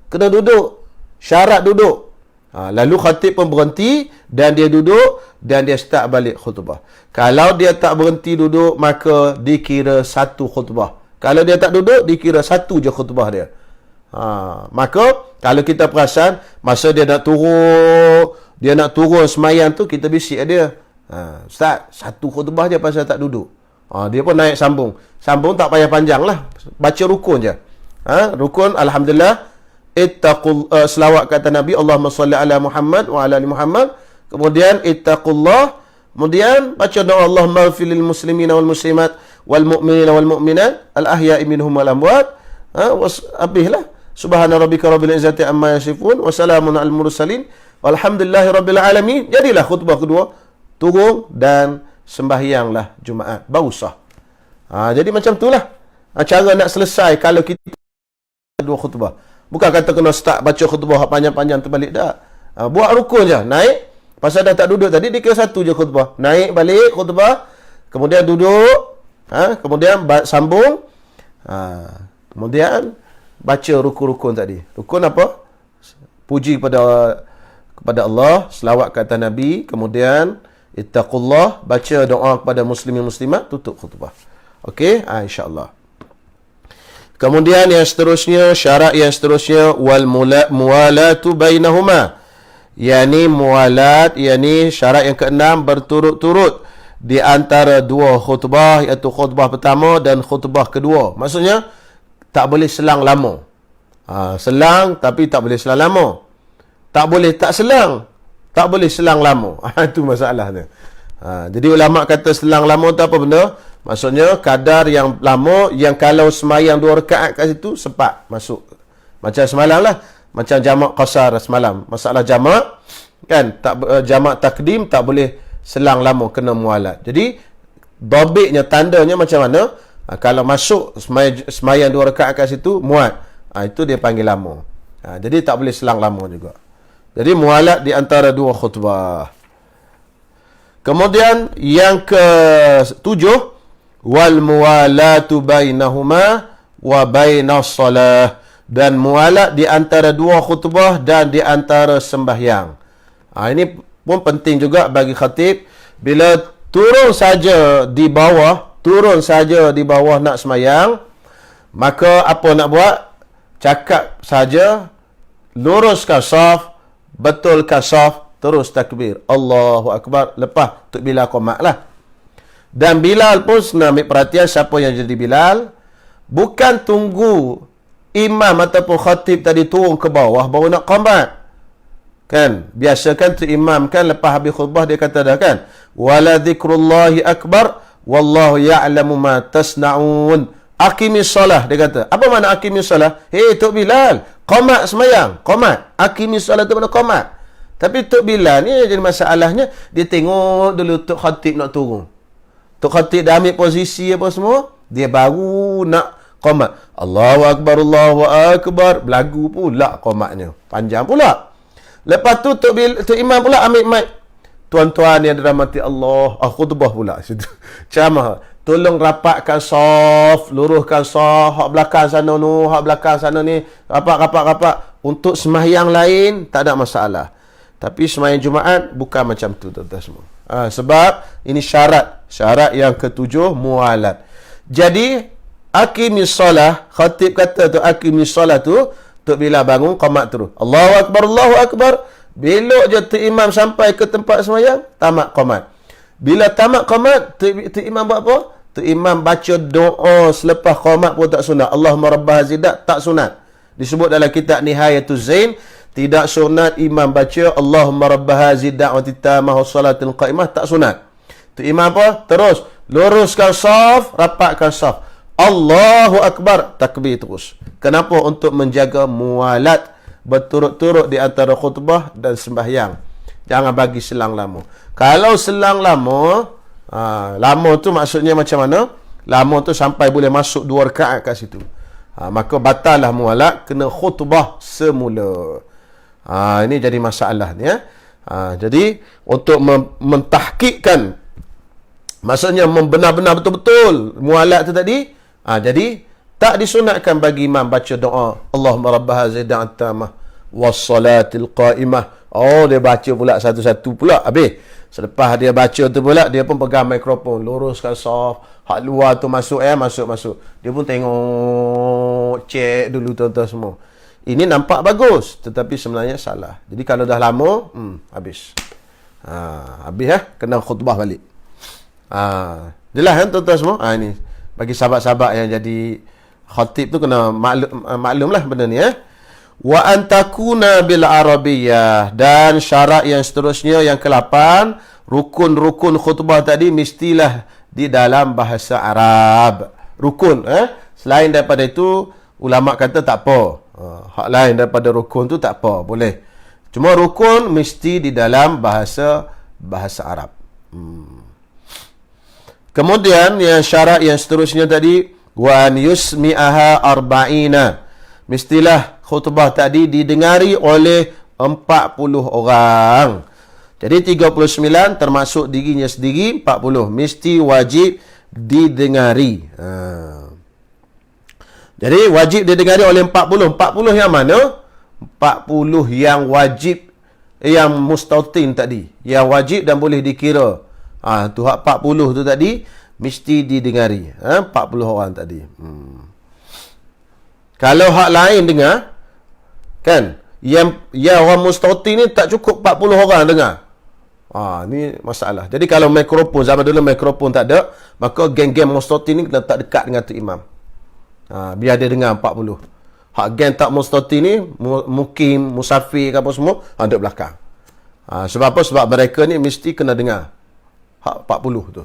kena duduk. Syarat duduk. Lalu khatib pun berhenti dan dia duduk dan dia start balik khutbah. Kalau dia tak berhenti duduk, maka dikira satu khutbah. Kalau dia tak duduk, dikira satu je khutbah dia. Maka kalau kita perasan masa dia nak turun semayang tu, kita bisik dia. Ustaz, satu khutbah je pasal tak duduk. Dia pun naik sambung. Sambung tak payah panjang lah. Baca rukun je. Rukun, alhamdulillah. Selawat kata Nabi, Allahumma salli ala Muhammad wa ala ali Muhammad. Kemudian ittaqullah. Kemudian baca doa, Allahumma ighfir lil muslimina wal muslimat wal mu'minina wal mu'minat al ahya'i minhum wal amwat. Habislah. Subhana rabbika rabbil izzati amma yasifun wa salamun al mursalin walhamdulillahi rabbil alamin. Jadilah khutbah kedua, turun dan sembahyanglah Jumaat. Baru sah. Jadi macam itulah cara nak selesai kalau kita dua khutbah. Bukan kata kena start baca khutbah panjang-panjang terbalik dah. Buat rukun je, naik. Pasal dah tak duduk tadi, dikira satu je khutbah. Naik balik khutbah, kemudian duduk, kemudian sambung, kemudian baca rukun-rukun tadi. Rukun apa? Puji kepada Allah, selawat kata Nabi, kemudian ittaqullah, baca doa kepada muslimin muslimat, tutup khutbah. Okey, insya-Allah. Kemudian yang seterusnya, syarat yang seterusnya, wal muwalatu bainahuma. Yani muwalat, yani syarat yang keenam, berturut-turut di antara dua khutbah, iaitu khutbah pertama dan khutbah kedua. Maksudnya tak boleh selang lama. Selang tapi tak boleh selang lama. Tak boleh tak selang, tak boleh selang lama. Itu masalahnya. Jadi ulama kata selang lama tu apa benda? Maksudnya kadar yang lama, yang kalau semayang 2 rakaat kat situ sempat masuk. Macam semalam lah, macam jamak qasar semalam. Masalah jamak kan, jamak takdim tak boleh selang lama, kena mualat. Jadi dobitnya, tandanya macam mana? Kalau masuk semayang 2 rakaat kat situ muat, itu dia panggil lama. Jadi tak boleh selang lama juga. Jadi mualat di antara dua khutbah. Kemudian yang ke-7, wal muwalatu bainahuma wa bainas salah, dan mualat di antara dua khutbah dan di antara sembahyang. Ini pun penting juga bagi khatib. Bila turun saja di bawah nak sembahyang, maka apa nak buat? Cakap saja, luruskan saf, betulkan saf, terus takbir, Allahu Akbar, lepas tu Bilal qomat lah. Dan Bilal pun kena ambil perhatian siapa yang jadi Bilal. Bukan tunggu imam ataupun khatib tadi turun ke bawah baru nak qamat. Kan? Biasa kan tu imam kan lepas habis khutbah dia kata dah kan. Wala dzikrullahi akbar wallahu ya'lamu ma tasna'un. Aqimis solah, dia kata. Apa makna aqimis solah? Hei Tok Bilal, qamat semayang. Qamat. Aqimis solah tu makna qamat. Tapi Tok Bilal ni jadi masalahnya, dia tengok dulu Tok Khatib nak turun. Tok Khatib dah ambil posisi apa semua, dia baru nak qamat. Allahu Akbar, Allahu Akbar. Berlagu pula qamatnya. Panjang pula. Lepas tu Tok Imam pula ambil mic. Tuan-tuan yang dirahmati Allah, khutbah pula situ. Ceramah. Tolong rapatkan saf, luruskan saf, hak belakang sana tu, hak belakang sana ni, rapat. Untuk sembahyang lain tak ada masalah. Tapi sembahyang Jumaat bukan macam tu tuan-tuan semua. Sebab ini syarat yang ketujuh, mualat. Jadi aqimis solah, khatib kata tu aqimis solah tu, Tok Bilal bangun qamat terus. Allahu Akbar, Allahu Akbar. Belok je tu imam sampai ke tempat sembahyang, tamat qamat. Bila tamat qamat, tu imam buat apa? Tu imam baca doa selepas qamat pun tak sunat. Allahumma rabbah zidat, tak sunat. Disebut dalam kitab Nihayatuz Zain, tidak sunat imam baca Allahumma rabbah zidat wa titamah salatil qaimah, tak sunat. Tu imam apa? Terus luruskan saf, rapatkan saf. Allahu Akbar, takbir terus. Kenapa? Untuk menjaga mualat berturut-turut di antara khutbah dan sembahyang. Jangan bagi selang lama. Kalau selang lama, lama tu maksudnya macam mana? Lama tu sampai boleh masuk 2 rakaat kat situ. Maka batallah mualat, kena khutbah semula. Ini jadi masalah ni ya. Jadi untuk mentahqiqkan, maksudnya membenar-benar betul-betul mualat tu tadi, jadi tak disunatkan bagi imam baca doa Allahumma rabbah zidan tamah wassalatil qaimah. Oh, dia baca pula satu-satu pula habis. Selepas dia baca tu pula, dia pun pegang mikrofon, luruskan saf, hak luar tu masuk masuk. Dia pun tengok, cek dulu tuan-tuan semua. Ini nampak bagus, tetapi sebenarnya salah. Jadi kalau dah lama, habis. Habis kena khutbah balik. Jelas kan tuan-tuan semua? Ini bagi sahabat-sahabat yang jadi khatib tu kena maklum lah benda ni Wa antakuna bil arabiyyah, dan syarat yang seterusnya yang ke-8, rukun-rukun khutbah tadi mestilah di dalam bahasa Arab. Rukun selain daripada itu ulama kata tak apa. Hak lain daripada rukun tu tak apa, boleh. Cuma rukun mesti di dalam bahasa Arab. Kemudian yang syarat yang seterusnya tadi, wa an yusmi'aha arba'ina, mestilah khutbah tadi didengari oleh 40 orang. Jadi 39 termasuk dirinya sendiri, 40 mesti wajib didengari. Jadi wajib didengari oleh 40. 40 yang mana? 40 yang wajib, yang mustautin tadi, yang wajib dan boleh dikira. Tu hak 40 tu tadi mesti didengari. 40 orang tadi. Kalau hak lain dengar, kan, yang orang mustautin ni tak cukup 40 orang dengar. Ni masalah. Jadi kalau mikrofon, zaman dulu mikrofon tak ada, maka geng-geng mustautin ni kena tak dekat dengan tu imam. Biar dia dengar 40. Hak geng tak mustautin ni, mukim, musafir ke apa semua, duduk belakang. Sebab apa? Sebab mereka ni mesti kena dengar hak 40 tu.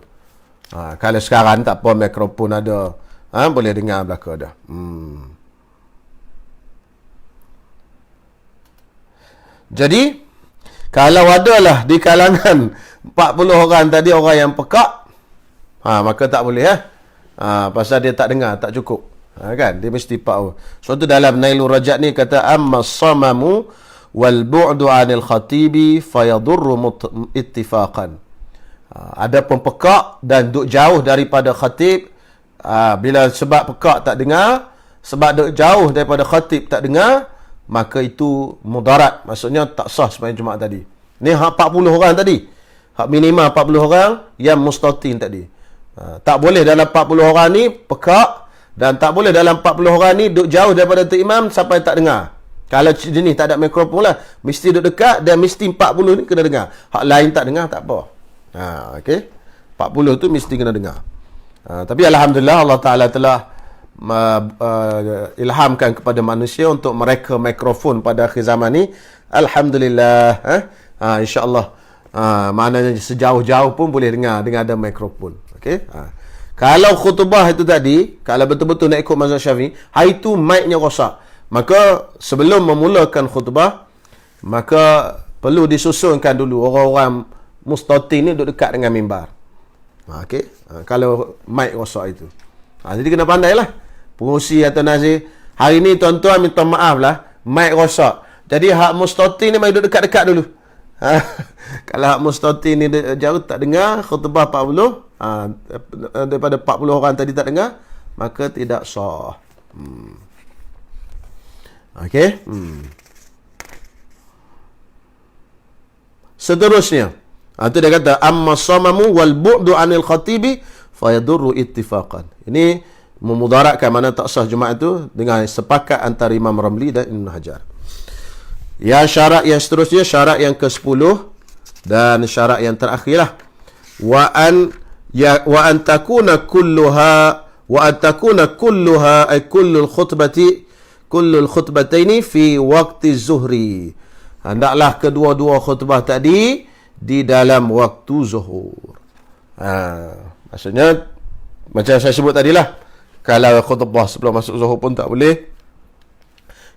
Kalau sekarang tak apa, mikrofon ada, boleh dengar belakang dah. Jadi kalau adalah di kalangan 40 orang tadi orang yang pekak, maka tak boleh pasal dia tak dengar, tak cukup. Kan, dia mesti tahu. So tu dalam Nailur Rajat ni kata, amma samamu wal bu'du 'anil khatibi fayadurru ittifaqan. Ada pempekak dan duk jauh daripada khatib, bila sebab pekak tak dengar, sebab duk jauh daripada khatib tak dengar, maka itu mudarat, maksudnya tak sah sembahyang Jumaat tadi. Ni hak 40 orang tadi, hak minimal 40 orang yang mustautin tadi. Tak boleh dalam 40 orang ni pekak, dan tak boleh dalam 40 orang ni duk jauh daripada tu imam sampai tak dengar. Kalau jenis tak ada mikrofon lah, mesti duk dekat dan mesti 40 ni kena dengar. Hak lain tak dengar tak apa. Okey. 40 tu mesti kena dengar. Tapi alhamdulillah Allah Taala telah ilhamkan kepada manusia untuk mereka mikrofon pada akhir zaman ni. Alhamdulillah. InsyaAllah. Maknanya sejauh-jauh pun boleh dengar ada mikrofon. Okey. Kalau khutbah itu tadi, kalau betul-betul nak ikut mazhab Syafi'i, hari itu mic-nya rosak. Maka sebelum memulakan khutbah, maka perlu disusunkan dulu orang-orang mustatin ni duduk dekat dengan mimbar. Okey. Kalau mic rosak itu. Jadi kena pandailah. Pengurusi atau nazir, hari ni tuan-tuan minta maaf lah, mic rosak. Jadi hak mustatin ni mari duduk dekat-dekat dulu. Kalau hak mustatin ni jauh tak dengar khutbah 40, daripada 40 orang tadi tak dengar, maka tidak sah. Okey. Seterusnya, itu dia kata amma samamu wal bu'du anil khatibi fayadurru ittifaqan. Ini memudaratkan mana tak sah Jumaat itu dengan sepakat antara Imam Ramli dan Ibn Hajar. Syarat yang seterusnya, syarat yang ke-10 dan syarat yang terakhirlah. Wa an takuna kulluha ay kullul khutbataini fi waqti zuhri. Hendaklah kedua-dua khutbah tadi di dalam waktu zuhur. Maksudnya macam saya sebut tadilah, kalau khutbah sebelum masuk zuhur pun tak boleh.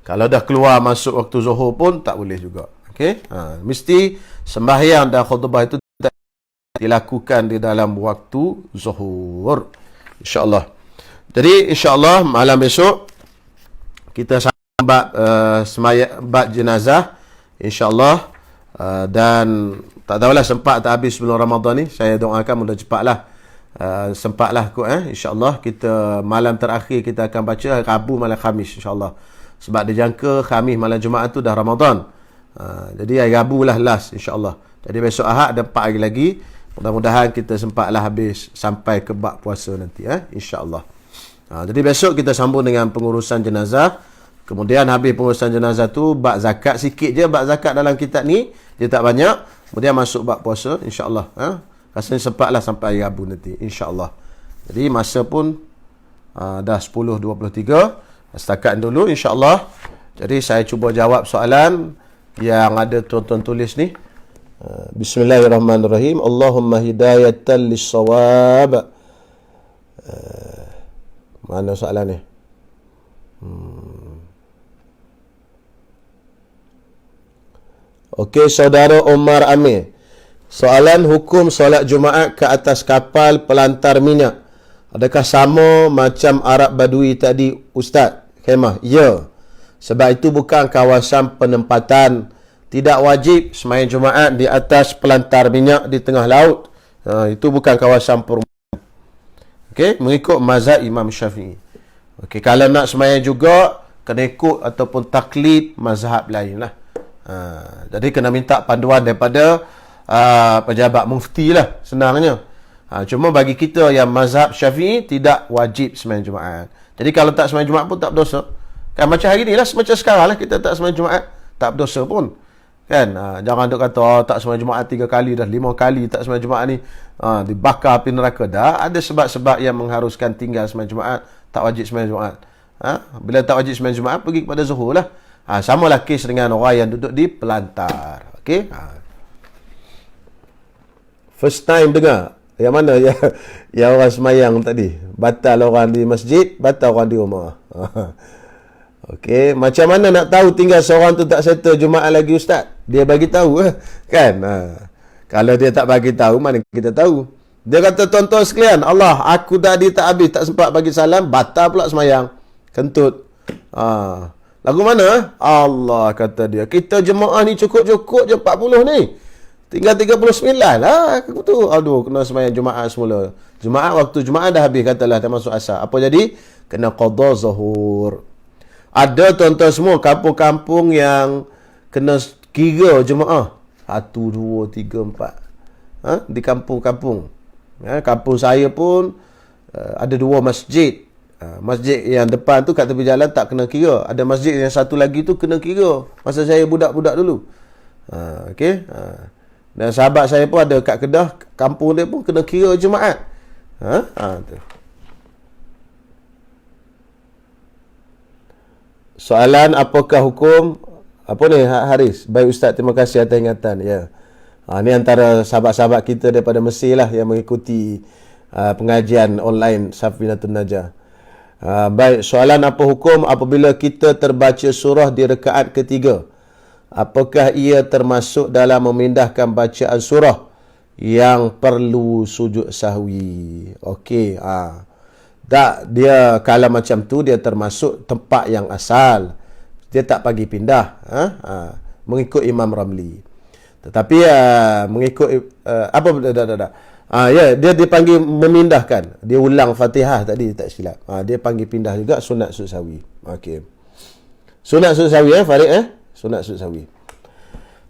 Kalau dah keluar masuk waktu zuhur pun tak boleh juga. Okey? Mesti sembahyang dan khutbah itu dilakukan di dalam waktu zuhur. InsyaAllah. Jadi insyaAllah malam besok kita sambut bab jenazah. InsyaAllah. Dan tak tahulah sempat tak habis sebelum Ramadan ni. Saya doakan mudah cepatlah. Sempatlah kot. InsyaAllah kita malam terakhir kita akan baca Rabu malam Khamis insyaAllah. Sebab dia jangka Khamis malam Jumaat tu dah Ramadan. Jadi hari Rabu lah last insyaAllah. Jadi besok Ahad ada 4 hari lagi. Mudah-mudahan kita sempatlah habis sampai ke bab puasa nanti. InsyaAllah. Jadi besok kita sambung dengan pengurusan jenazah. Kemudian habis pengurusan jenazah tu bab zakat sikit je. Bab zakat dalam kitab ni dia tak banyak. Kemudian masuk bab puasa insyaAllah. Rasanya sempatlah sampai hari Rabu nanti insyaAllah. Jadi masa pun dah 10.23. Setakat dulu insyaAllah. Jadi saya cuba jawab soalan yang ada tuan-tuan tulis ni. Bismillahirrahmanirrahim. Allahumma hidayatan lis-shawab. Mana soalan ni? Okey, saudara Omar Amir. Soalan hukum solat Jumaat ke atas kapal pelantar minyak. Adakah sama macam Arab Badui tadi, Ustaz? Khemah. Ya. Sebab itu bukan kawasan penempatan. Tidak wajib sembahyang Jumaat di atas pelantar minyak di tengah laut. Itu bukan kawasan perumahan. Okey, mengikut mazhab Imam Syafi'i. Okey, kalau nak sembahyang juga kena ikut ataupun taklid mazhab lain lah. Jadi kena minta panduan daripada pejabat mufti lah senangnya. Cuma bagi kita yang mazhab Syafi'i tidak wajib sembahyang Jumaat. Jadi kalau tak sembahyang Jumaat pun tak berdosa. Kan macam hari ni lah, macam sekarang lah kita tak sembahyang Jumaat, tak berdosa pun. Kan? Jangan duk kata tak sembahyang Jumaat 3 kali dah 5 kali tak sembahyang Jumaat ni dibakar api neraka. Dah ada sebab-sebab yang mengharuskan tinggal sembahyang Jumaat, tak wajib sembahyang Jumaat. Bila tak wajib sembahyang Jumaat, pergi kepada zuhur lah. Samalah kes dengan orang yang duduk di pelantar. Okey? First time dengar. Yang mana yang orang semayang tadi? Batal orang di masjid, batal orang di rumah. Okey, macam mana nak tahu tinggal seorang tu tak settle Jumaat lagi Ustaz? Dia bagi tahu kan? Kalau dia tak bagi tahu, mana kita tahu? Dia kata, tuan-tuan sekalian, Allah, aku tadi tak habis, tak sempat bagi salam, batal pula semayang. Kentut. Lagu mana? Allah kata dia. Kita jemaah ni cukup-cukup je 40 ni. Tinggal 39 lah. Aku tu. Aduh, kena sembahyang Jumaat semula. Jumaat, waktu Jumaat dah habis. Katalah, tak masuk asar. Apa jadi? Kena qadha zuhur. Ada tuan-tuan semua kampung-kampung yang kena kira jemaah. 1, 2, 3, 4. Di kampung-kampung. Kampung saya pun ada 2 masjid. Masjid yang depan tu kat tepi jalan tak kena kira. Ada masjid yang satu lagi tu kena kira. Masa saya budak-budak dulu. Okey. Dan sahabat saya pun ada kat Kedah, kampung dia pun kena kira Jumaat. Tu. Soalan, apakah hukum apa ni Haris? Baik Ustaz, terima kasih atas ingatan. Ya. Ni antara sahabat-sahabat kita daripada Mesir lah yang mengikuti pengajian online Safinatun Najah. Baik, soalan, apa hukum apabila kita terbaca surah di rakaat ketiga? Apakah ia termasuk dalam memindahkan bacaan surah yang perlu sujud sahwi? Okey, tak, dia kalau macam tu dia termasuk tempat yang asal. Dia tak bagi pindah, mengikut Imam Ramli. Tetapi mengikut ya, dia dipanggil memindahkan. Dia ulang Fatihah tadi, tak silap. Dia panggil pindah juga sunat sujud sahwi. Okey. Sunat sujud sahwi Farid sunat sujud sahwi.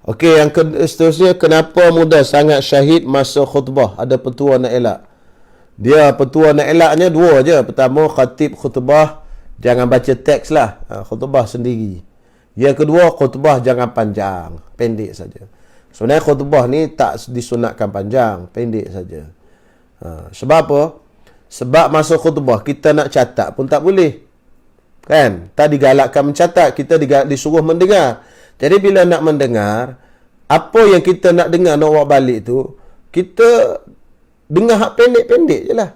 Okey, yang seterusnya, kenapa mudah sangat syahid masa khutbah? Ada petua nak elak. Dia petua nak elaknya dua je. Pertama, khatib khutbah jangan baca teks lah, khutbah sendiri. Yang kedua, khutbah jangan panjang, pendek saja. Sebenarnya khutbah ni tak disunatkan panjang, pendek saja. Sebab apa? Sebab masa khutbah kita nak catat pun tak boleh. Kan? Tak digalakkan mencatat, kita disuruh mendengar. Jadi bila nak mendengar, apa yang kita nak dengar, nak bawa balik tu, kita dengar hak pendek-pendek je lah.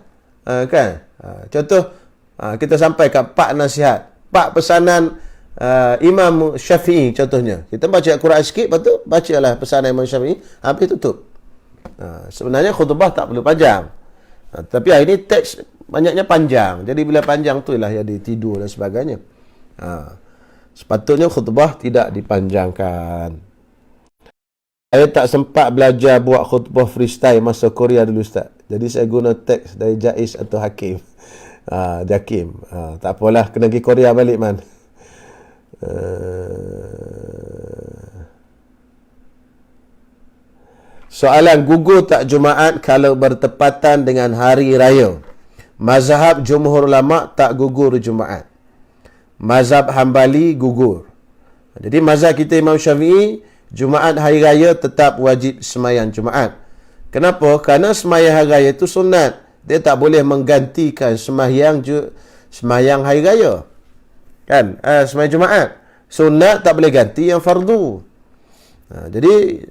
Kan? Contoh, kita sampai kat 4 nasihat, 4 pesanan Imam Syafi'i contohnya. Kita baca Al-Quran sikit, lepas tu bacalah pesanan Imam Syafi'i, habis tutup. Sebenarnya khutbah tak perlu panjang. Tapi hari ni teks banyaknya panjang. Jadi bila panjang tu lah jadi tidur dan sebagainya. Sepatutnya khutbah tidak dipanjangkan. Saya tak sempat belajar buat khutbah freestyle masa Korea dulu Ustaz. Jadi saya guna teks dari Jaiz atau Hakim. Jakim. Tak apalah, kena pergi Korea balik man. Soalan, gugur tak Jumaat kalau bertepatan dengan hari raya? Mazhab jumhur ulama tak gugur Jumaat. Mazhab Hambali gugur. Jadi mazhab kita Imam Syafi'i, Jumaat hari raya tetap wajib sembahyang Jumaat. Kenapa? Kerana sembahyang hari raya itu sunat. Dia tak boleh menggantikan sembahyang hari raya. Kan? Sembahyang Jumaat. Sunat tak boleh ganti yang fardu. Jadi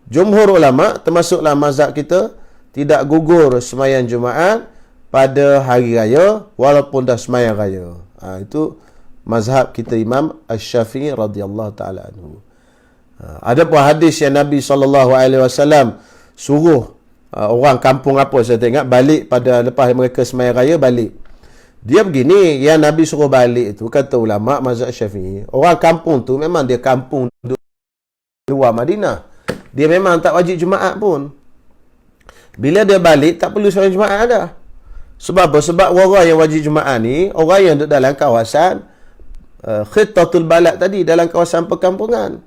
jumhur ulama, termasuklah mazhab kita, tidak gugur sembahyang Jumaat pada hari raya walaupun dah sembahyang raya. Itu mazhab kita Imam Asy-Syafi'i radhiyallahu taala anhu. Ada pun hadis yang Nabi SAW suruh orang kampung apa saya tengok balik pada lepas mereka sembahyang raya balik. Dia begini, yang Nabi suruh balik itu, kata ulama mazhab Syafi'i, orang kampung tu memang dia kampung di luar Madinah. Dia memang tak wajib Jumaat pun. Bila dia balik tak perlu sembahyang Jumaat dah. Sebab apa? Sebab orang yang wajib Jumaat ni orang yang duduk dalam kawasan khittatul balad tadi, dalam kawasan perkampungan.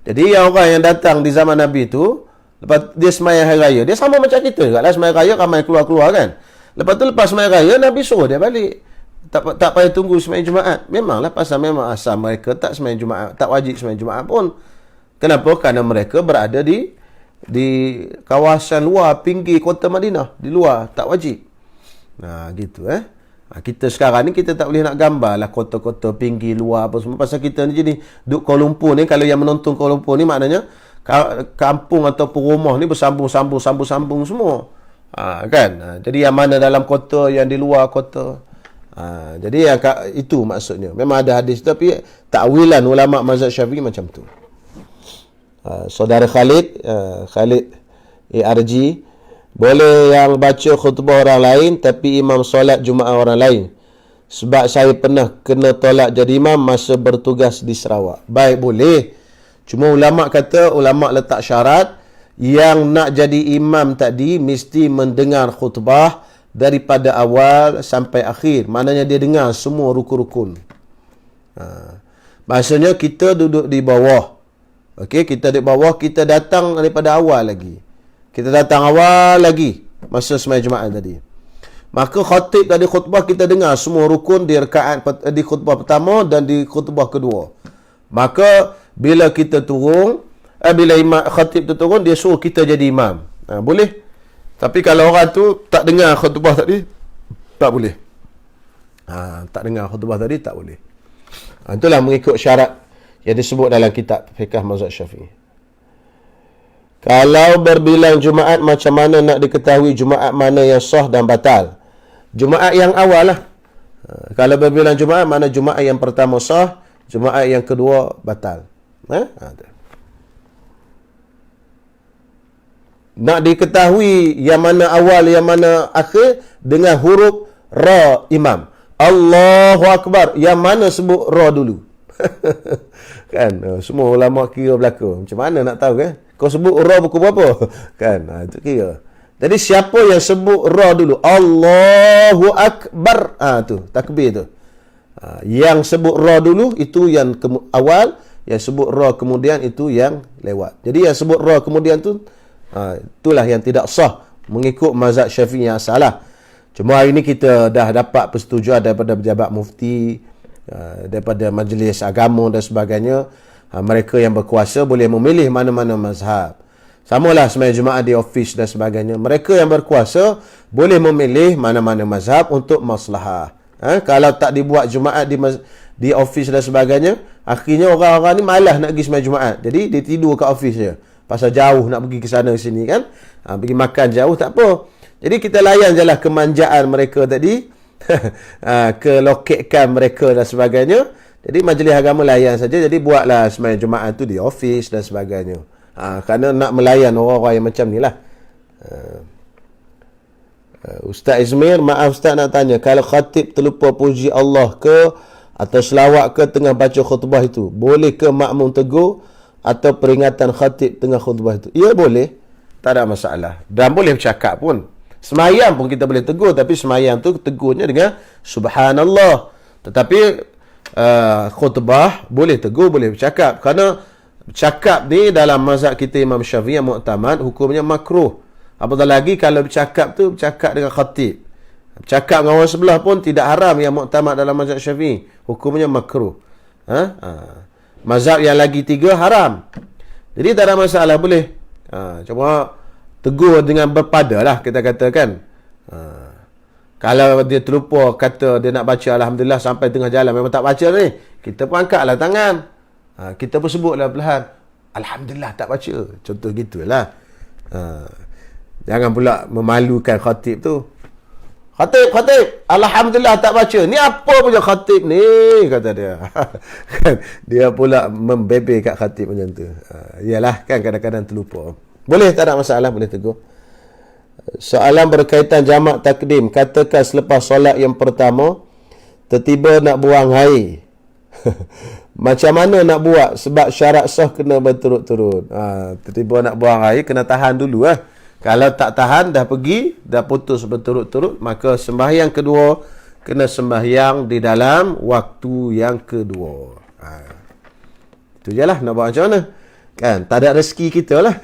Jadi yang orang yang datang di zaman Nabi tu, lepas dia sembahyang hari raya, dia sama macam kita juga lah, sembahyang raya ramai keluar-keluar kan. Lepas tu lepas sembahyang raya Nabi suruh dia balik. Tak payah tunggu sembahyang Jumaat. Memanglah pasal memang asal mereka tak sembahyang Jumaat, tak wajib sembahyang Jumaat pun. Kenapa? Kerana mereka berada di kawasan luar, pinggir kota Madinah, di luar, tak wajib. Gitu kita sekarang ni kita tak boleh nak gambar lah kota-kota pinggir luar apa semua, pasal kita ni jadi duduk Kuala Lumpur ni. Kalau yang menonton Kuala Lumpur ni maknanya kampung ataupun rumah ni bersambung-sambung semua, kan. Jadi yang mana dalam kota, yang di luar kota. Jadi yang itu maksudnya. Memang ada hadis, tapi takwilan ulama mazhab Syafi'i macam tu. Saudara Khalid ARG, boleh yang baca khutbah orang lain tapi imam solat Jumaat orang lain? Sebab saya pernah kena tolak jadi imam masa bertugas di Sarawak. Baik, boleh. Cuma ulama kata, ulama letak syarat yang nak jadi imam tadi mesti mendengar khutbah daripada awal sampai akhir. Maknanya dia dengar semua rukun-rukun. Maksudnya kita duduk di bawah. Okey, kita di bawah, kita datang daripada awal lagi. Kita datang awal lagi masa sembahyang Jumaat tadi. Maka khatib tadi khutbah kita dengar semua rukun di rakaat di khutbah pertama dan di khutbah kedua. Maka bila kita turun, bila imam khatib tu turun, dia suruh kita jadi imam. Boleh. Tapi kalau orang tu tak dengar khutbah tadi, tak boleh. Tak dengar khutbah tadi, tak boleh. Itulah mengikut syarat yang disebut dalam kitab fiqh mazhab Syafi'i. Kalau berbilang Jumaat, macam mana nak diketahui Jumaat mana yang sah dan batal? Jumaat yang awal lah. Kalau berbilang Jumaat, mana Jumaat yang pertama sah, Jumaat yang kedua batal. Nak diketahui yang mana awal, yang mana akhir dengan huruf Ra imam. Allahu Akbar. Yang mana sebut Ra dulu? Kan? Semua ulama kira belaka. Macam mana nak tahu kan? Kau sebut Ra buku berapa? Kan? Itu kira. Jadi siapa yang sebut Ra dulu? Allahu Akbar. Tu, takbir tu. Yang sebut Ra dulu, itu yang awal. Yang sebut Ra kemudian, itu yang lewat. Jadi yang sebut Ra kemudian tu, itulah yang tidak sah mengikut mazhab Syafi'i yang salah. Cuma hari ini kita dah dapat persetujuan daripada pejabat mufti, daripada majlis agama dan sebagainya. Mereka yang berkuasa boleh memilih mana-mana mazhab. Samalah sembahyang Jumaat di ofis dan sebagainya. Mereka yang berkuasa boleh memilih mana-mana mazhab untuk maslahah. Kalau tak dibuat Jumaat di ofis dan sebagainya, akhirnya orang-orang ni malas nak pergi sembahyang Jumaat. Jadi dia tidur kat ofis je. Pasal jauh nak pergi ke sana ke sini kan. Pergi makan jauh tak apa. Jadi kita layan je lah kemanjaan mereka tadi. Keloketkan mereka dan sebagainya. Jadi majlis agama layan saja. Jadi buatlah sembahyang Jumaat tu di ofis dan sebagainya. Kerana nak melayan orang-orang yang macam ni lah. Ustaz Izmir, maaf Ustaz nak tanya. Kalau khatib terlupa puji Allah ke atau selawat ke tengah baca khutbah itu, boleh ke makmum tegur atau peringatan khatib tengah khutbah itu? Ya boleh. Tak ada masalah. Dan boleh bercakap pun. Semayang pun kita boleh tegur. Tapi semayang tu tegurnya dengan Subhanallah. Tetapi khutbah boleh tegur, boleh bercakap. Kerana bercakap ni dalam mazhab kita Imam Syafi'i yang mu'tamad, hukumnya makruh. Apatah lagi kalau bercakap tu bercakap dengan khatib. Bercakap dengan orang sebelah pun tidak haram yang mu'tamad dalam mazhab Syafi'i. Hukumnya makruh. Mazhab yang lagi 3 haram. Jadi tak ada masalah, boleh. Cuma tegur dengan berpada lah kita katakan. Kalau dia terlupa kata dia nak baca Alhamdulillah sampai tengah jalan memang tak baca ni, kita pun angkatlah tangan. Kita pun sebutlah perlahan, Alhamdulillah tak baca. Contoh gitulah. Jangan pula memalukan khatib tu. Khatib, Alhamdulillah tak baca. Ni apa punya khatib ni? Kata dia. Dia pula membebel kat khatib macam tu. Yalah, kan kadang-kadang terlupa. Boleh, tak ada masalah, boleh tegur. Soalan berkaitan jamak takdim. Katakan selepas solat yang pertama, tertiba nak buang air. Macam mana nak buat? Sebab syarat sah kena berturut-turut. Tertiba nak buang air, kena tahan dulu lah. Kalau tak tahan, dah pergi, dah putus berturut-turut, maka sembahyang kedua kena sembahyang di dalam waktu yang kedua. Itu je lah, nak buat macam mana? Kan, tak ada rezeki kita lah.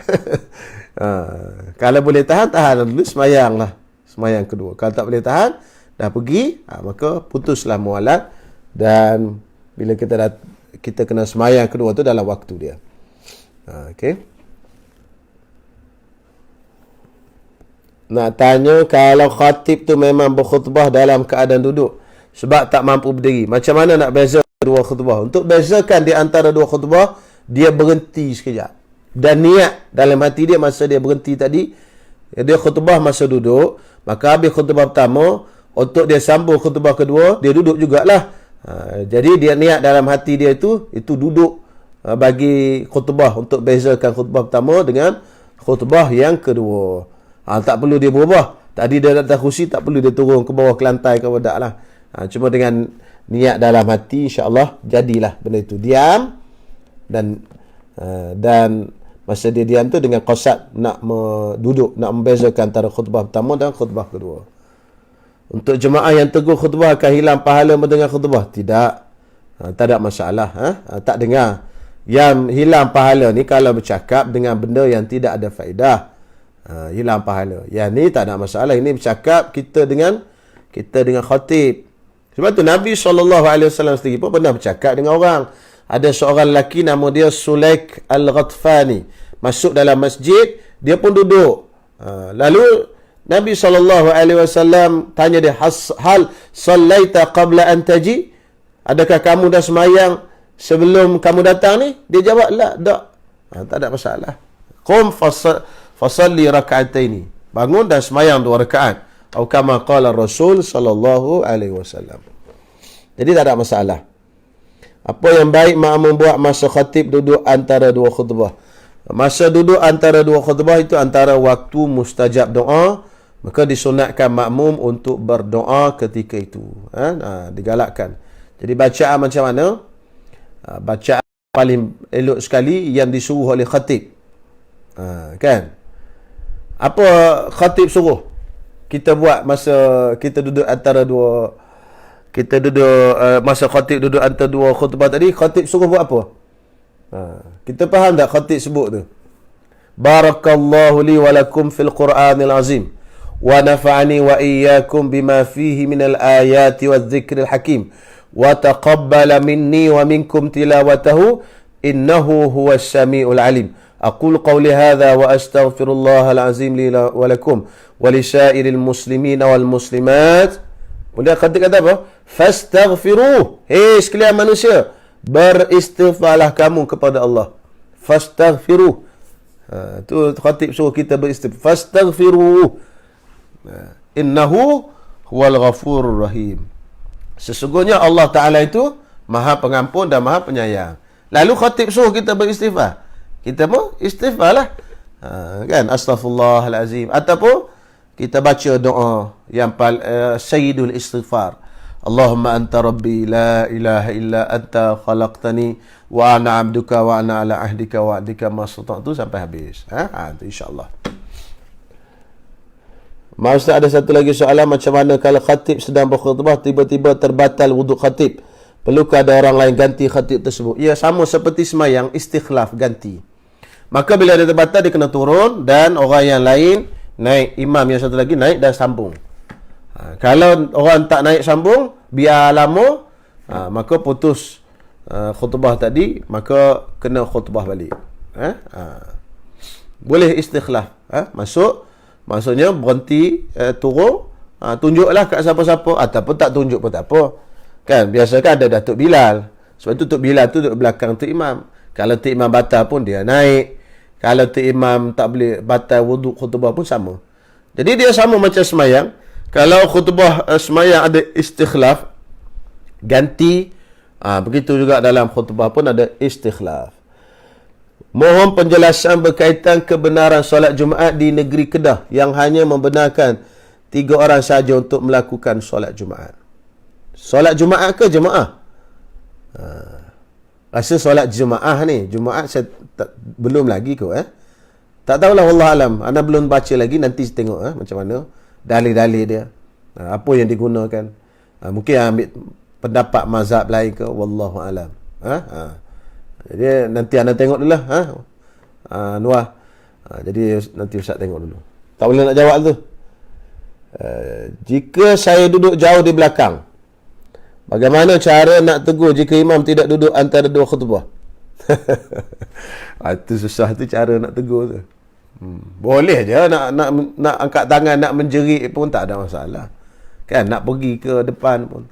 Kalau boleh tahan, tahan dulu, sembahyang lah. Sembahyang kedua. Kalau tak boleh tahan, dah pergi, maka putuslah mualat. Dan bila kita kena sembahyang kedua tu dalam waktu dia. Okey. Nak tanya, kalau khatib tu memang berkhutbah dalam keadaan duduk sebab tak mampu berdiri, macam mana nak beza dua khutbah? Untuk bezakan di antara dua khutbah, dia berhenti sekejap dan niat dalam hati dia masa dia berhenti tadi, dia khutbah masa duduk, maka habis khutbah pertama, untuk dia sambung khutbah kedua, dia duduk jugalah. Jadi dia niat dalam hati dia itu duduk bagi khutbah, untuk bezakan khutbah pertama dengan khutbah yang kedua. Tak perlu dia berubah. Tadi dia atas kursi, tak perlu dia turun ke bawah ke lantai ke wadak lah. Cuma dengan niat dalam hati, insya-Allah jadilah benda itu. Diam dan masa dia diam tu dengan qasad nak duduk, nak membezakan antara khutbah pertama dan khutbah kedua. Untuk jemaah yang tegur khutbah akan hilang pahala mendengar khutbah? Tidak. Tak ada masalah. Tak dengar. Yang hilang pahala ni kalau bercakap dengan benda yang tidak ada faedah. Hilang pahala. Yang ni tak ada masalah. Ini bercakap kita dengan khatib. Sebab tu Nabi SAW sendiri pun pernah bercakap dengan orang. Ada seorang lelaki nama dia Sulaik Al-Ghatfani. Masuk dalam masjid, dia pun duduk. Lalu Nabi SAW tanya dia, hal sallaita qabla an taji? Adakah kamu dah semayang sebelum kamu datang ni? Dia jawab, la, tak. Tak ada masalah. Qum fasalli raka'ataini. Bangun dan semayang 2 rakaat. Atau kama qala Rasul sallallahu alaihi wasallam. Jadi tak ada masalah. Apa yang baik makmum buat masa khatib duduk antara 2 khutbah? Masa duduk antara 2 khutbah itu antara waktu mustajab doa, maka disunatkan makmum untuk berdoa ketika itu. Digalakkan. Jadi bacaan macam mana? Bacaan paling elok sekali yang disuruh oleh khatib. Kan? Apa khatib suruh kita buat masa kita duduk antara 2, kita duduk masa khatib duduk antara 2 khutbah tadi? Khatib suruh buat apa? Kita faham tak khatib sebut tu? Barakallahu li wa lakum fil Qur'anil azim wa nafa'ani wa iyyakum bima fihi minal ayati wadh-dhikril hakim wa taqabbala minni wa minkum tilawatahu innahu huwas samiul alim. Aqulu qawli hadha wa astaghfirullahal azim li wa lakum wa lisairil muslimina wal muslimat. Kemudian khatib kata apa? Fastaghfiruh. Hei sekalian manusia, beristighfarlah kamu kepada Allah. Fastaghfiruh. Tu khatib suruh kita beristighfar. Fastaghfiruh. Innahu huwal ghafurur rahim. Sesungguhnya Allah Ta'ala itu Maha Pengampun dan Maha Penyayang. Lalu khatib suruh kita beristighfar. Kita pun istighfar lah. Kan? Astaghfirullahalazim. Ataupun kita baca doa yang sayyidul istighfar. Allahumma anta rabbi la ilaha illa anta khalaqtani wa ana abduka wa ana ala ahdika wa ahdika ma stata'tu sampai habis. Itu insya-Allah. Ustaz, ada satu lagi soalan, macam mana kalau khatib sedang berkhutbah tiba-tiba terbatal wuduk khatib? Perlukah ada orang lain ganti khatib tersebut? Ya, sama seperti semayang, istikhlaf, ganti. Maka bila ada terbatal dia kena turun dan orang yang lain naik, imam yang satu lagi naik dan sambung. Kalau orang tak naik sambung, biar lama, maka putus khutbah tadi, maka kena khutbah balik. Boleh istikhlaf. Maksudnya berhenti, turun, tunjuklah kat siapa-siapa, ataupun tak tunjuk pun tak apa. Kan, biasa kan ada Datuk Bilal. Sebab itu Tok Bilal tu duduk belakang Tok Imam. Kalau Tok Imam batal pun dia naik. Kalau Tok Imam tak boleh batal wuduk khutbah pun sama. Jadi dia sama macam semayang. Kalau khutbah semayang ada istikhlaf, ganti. Begitu juga dalam khutbah pun ada istikhlaf. Mohon penjelasan berkaitan kebenaran solat Jumaat di negeri Kedah yang hanya membenarkan 3 orang saja untuk melakukan solat Jumaat. Solat Jumaat ke jemaah? Rasa solat jemaah ni, Jumaat saya belum lagi kot. Tak tahulah, wallah alam. Anda belum baca lagi, nanti tengok macam mana dalil-dalil dia. Apa yang digunakan. Mungkin ambil pendapat mazhab lain ke, wallahu alam. Jadi nanti anda tengok dulu lah. Nuah. Jadi nanti Ustaz tengok dulu. Tak boleh nak jawab tu. Jika saya duduk jauh di belakang, bagaimana cara nak tegur jika imam tidak duduk antara 2 khutbah? Itu susah tu cara nak tegur tu. Boleh je nak angkat tangan, nak menjerit pun tak ada masalah. Kan, nak pergi ke depan pun.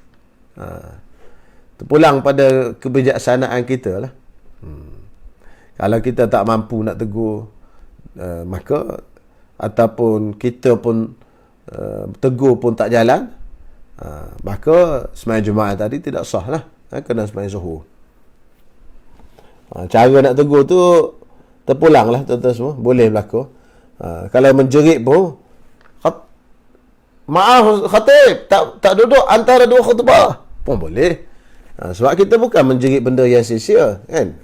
Terpulang pada kebijaksanaan kita lah. Kalau kita tak mampu nak tegur, maka ataupun kita pun tegur pun tak jalan, maka sembahyang Jumaat tadi tidak sah lah. Kena sembahyang Zuhur. Cara nak tegur tu terpulang lah tuan-tuan semua. Boleh berlaku. Kalau menjerit pun, maaf khatib, tak duduk antara 2 khutbah pun boleh. Sebab kita bukan menjerit benda yang sia-sia, kan?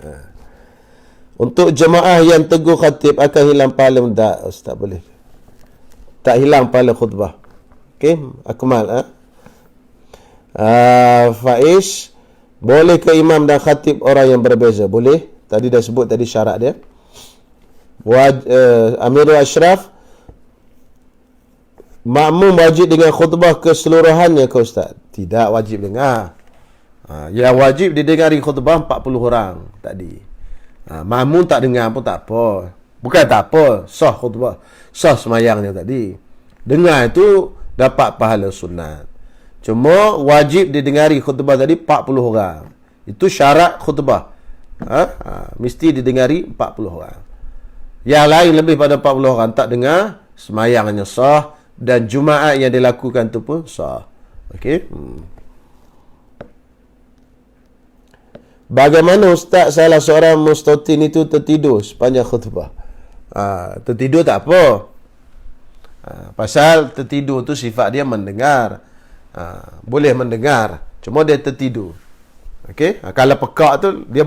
Untuk jemaah yang tegur khatib akan hilang pahala tak? Tak boleh. Tak hilang pahala khutbah. Okey, Akmal. Faiz, boleh ke imam dan khatib orang yang berbeza? Boleh. Tadi dah sebut tadi syarat dia. Amirul Ashraf, makmum wajib dengan khutbah keseluruhannya ke Ustaz? Tidak wajib dengar. Yang wajib didengari khutbah 40 orang tadi. Makmum tak dengar pun tak apa. Bukan tak apa, sah khutbah, sah semayangnya tadi. Dengar itu dapat pahala sunat. Cuma wajib didengari khutbah tadi 40 orang. Itu syarat khutbah. Mesti didengari 40 orang. Yang lain lebih pada 40 orang tak dengar, semayangnya sah dan Jumaat yang dilakukan tu pun sah. Okey. Bagaimana Ustaz salah seorang mustatin itu tertidur sepanjang khutbah? Tertidur tak apa. Pasal tertidur tu sifat dia mendengar. Boleh mendengar, cuma dia tertidur. Okey. Kalau pekak tu dia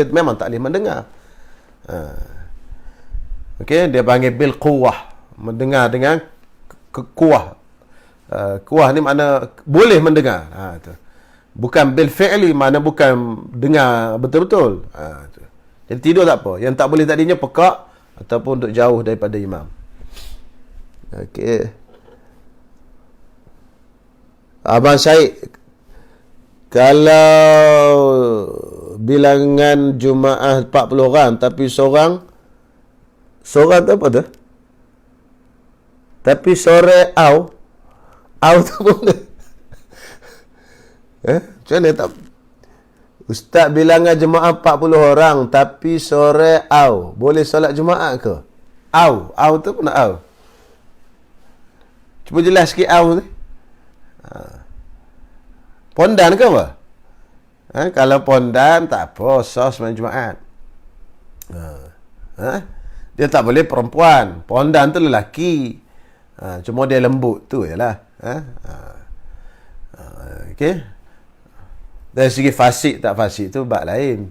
memang tak boleh mendengar. Okey, dia panggil bil quwah, mendengar dengan kuah. Kuah ni makna boleh mendengar. Tu. Bukan bil fi'li, makna bukan dengar betul-betul. Tu. Jadi tidur tak apa. Yang tak boleh tadinya pekak ataupun duduk jauh daripada imam. Okey. Abang Syed, kalau bilangan Jumaat 40 orang tapi seorang tu apa tu? Tapi sore au tu pun macam mana tak? Ustaz bilangan jemaah 40 orang tapi sore au. Boleh solat Jumaat ke? Au tu pun nak au. Cuba jelas sikit au ni. Pondan ke apa? Kalau pondan tak apa, sah sembahyang Jumaat. Dia tak boleh perempuan. Pondan tu lelaki. Cuma dia lembut tu jelah. Okey. Dari segi fasik tak fasik tu bab lain.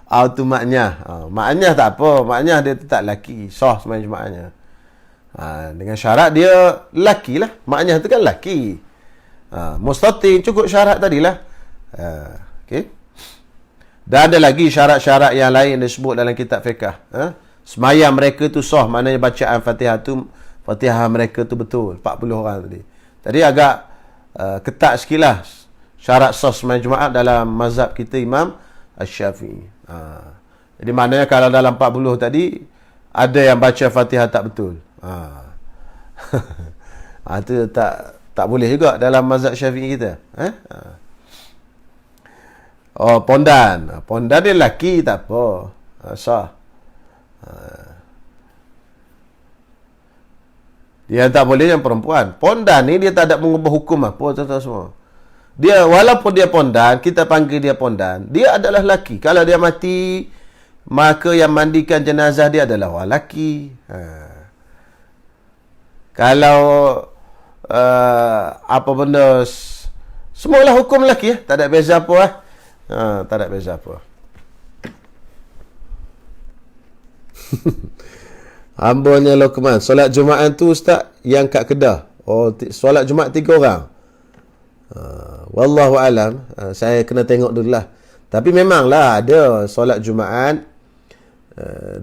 Au tu maknya. Maknya tak apa. Maknya dia tetap lelaki. Sah sembahyang Jumaatnya. Dengan syarat dia lelaki lah. Maknya tu kan lelaki. Mustatin cukup syarat tadilah. Okey. Dan ada lagi syarat-syarat yang lain disebut dalam kitab fiqh. Semayang mereka tu sah, maknanya bacaan Fatihah mereka tu betul 40 orang tadi. Tadi agak ketat sikitlah syarat sah semayang Jumaat dalam mazhab kita Imam Asy-Syafi'i. Jadi maknanya kalau dalam 40 tadi ada yang baca Fatihah tak betul. Itu tak boleh juga dalam mazhab Syafi'i kita. Pondan dia lelaki tak apa. Sah. Dia tak boleh yang perempuan. Pondan ni dia tak ada mengubah hukum apa tuan-tuan semua. Dia walaupun dia pondan, kita panggil dia pondan, dia adalah lelaki. Kalau dia mati, maka yang mandikan jenazah dia adalah orang lelaki. Kalau apa benda semualah hukum lelaki tak ada beza apa tak ada beza apa. Ambonnya Luqman, solat Jumaat tu Ustaz yang kat Kedah. Solat Jumaat 3 orang. Wallahu alam, saya kena tengok dululah. Tapi memanglah ada solat Jumaat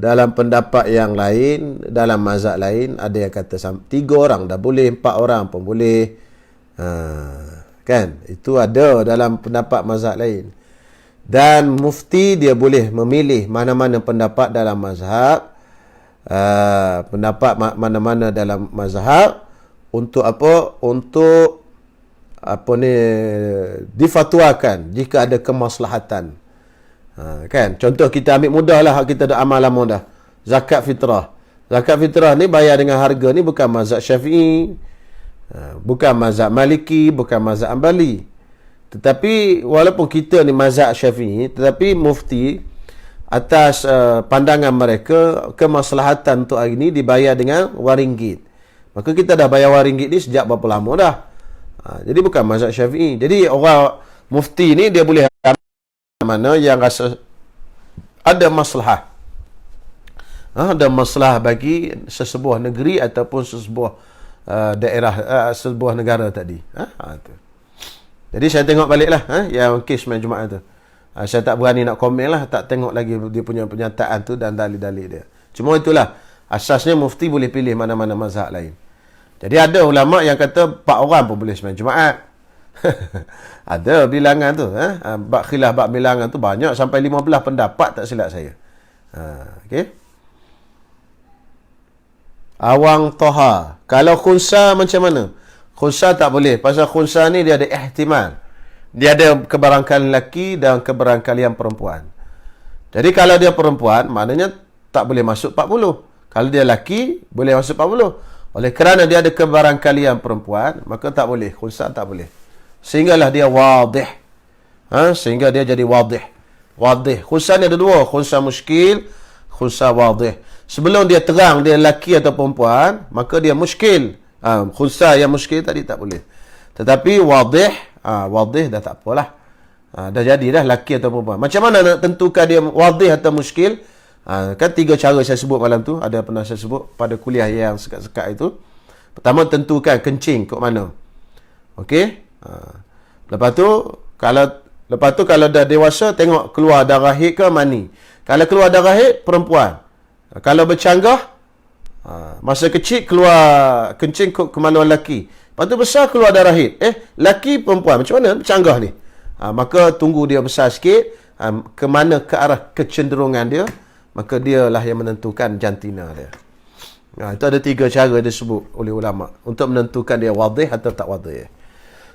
dalam pendapat yang lain, dalam mazhab lain ada yang kata 3 orang dah boleh, 4 orang pun boleh. Kan? Itu ada dalam pendapat mazhab lain. Dan mufti dia boleh memilih mana-mana pendapat dalam mazhab, pendapat mana-mana dalam mazhab untuk apa? Untuk apa ni, difatwakan jika ada kemaslahatan. Kan? Contoh kita ambil mudah lah, kita dah amal lama dah. Zakat fitrah. Zakat fitrah ni bayar dengan harga ni bukan mazhab Syafi'i, bukan mazhab Maliki, bukan mazhab Ambali. Tetapi walaupun kita ni mazhab Syafi'i, tetapi mufti atas pandangan mereka kemaslahatan untuk hari ni dibayar dengan RM1. Maka kita dah bayar RM1 ni sejak berapa lama dah. Jadi bukan mazhab Syafi'i. Jadi orang mufti ni dia boleh mana yang rasa ada masalah. Ada masalah bagi sesebuah negeri ataupun sesebuah daerah, sesebuah negara tadi. Tu. Jadi saya tengok baliklah yang kes main Jumaat tu. Saya tak berani nak komen lah, tak tengok lagi dia punya pernyataan tu dan dalil-dalil dia. Cuma itulah, asasnya mufti boleh pilih mana-mana mazhab lain. Jadi ada ulama yang kata 4 orang pun boleh sembahyang Jumaat. Ada bilangan tu. Bab khilaf bab bilangan tu banyak, sampai 15 pendapat tak silap saya. Okey. Awang Toha. Kalau khunsa macam mana? Khunsa tak boleh. Pasal khunsa ni dia ada ihtimal. Dia ada kebarangkalian lelaki dan kebarangkalian perempuan. Jadi kalau dia perempuan, maknanya tak boleh masuk 40. Kalau dia lelaki, boleh masuk 40. Oleh kerana dia ada kebarangkalian perempuan, maka tak boleh. Khunsa tak boleh. Sehinggalah dia wadih. Sehingga dia jadi wadih. Wadih. Khunsa ni ada dua. Khunsa muskil, khunsa wadih. Sebelum dia terang dia lelaki atau perempuan, maka dia muskil. Khunsa yang muskil tadi tak boleh. Tetapi wadih, wadih dah tak apalah. Dah jadi dah lelaki atau perempuan. Macam mana nak tentukan dia wadih atau muskil? Kan 3 cara saya sebut malam tu. Ada pernah saya sebut pada kuliah yang sekat-sekat itu. Pertama, tentukan kencing kat mana. Okey? Lepas tu kalau dah dewasa, tengok keluar darah haid ke mani. Kalau keluar darah haid, perempuan. Kalau bercanggah, masa kecil keluar kencing kemaluan lelaki. Lepas tu besar keluar darah haid. Lelaki perempuan. Macam mana bercanggah ni? Maka tunggu dia besar sikit, ke mana ke arah kecenderungan dia, maka dialah yang menentukan jantina dia. Itu ada 3 cara disebut oleh ulama untuk menentukan dia wadih atau tak wadih.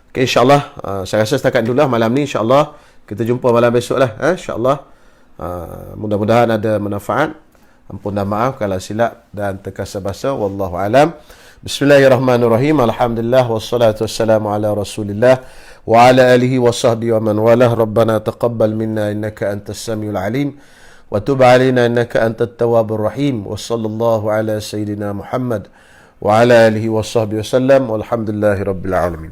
Okay, insyaAllah saya rasa setakat dulu lah malam ni. InsyaAllah kita jumpa malam besok lah. InsyaAllah mudah-mudahan ada manfaat. Ampun dan maaf kalau silap dan terkasar bahasa. Wallahu alam. Bismillahirrahmanirrahim. Alhamdulillah wassalatu wassalamu ala Rasulillah wa ala alihi wa sahbihi wa man walah. Rabbana taqabbal minna innaka antas samiul alim wa tub alaina innaka antat tawwabur rahim. Wa sallallahu ala sayyidina Muhammad wa ala alihi wa sahbihi wasallam. Walhamdulillahi rabbil alamin.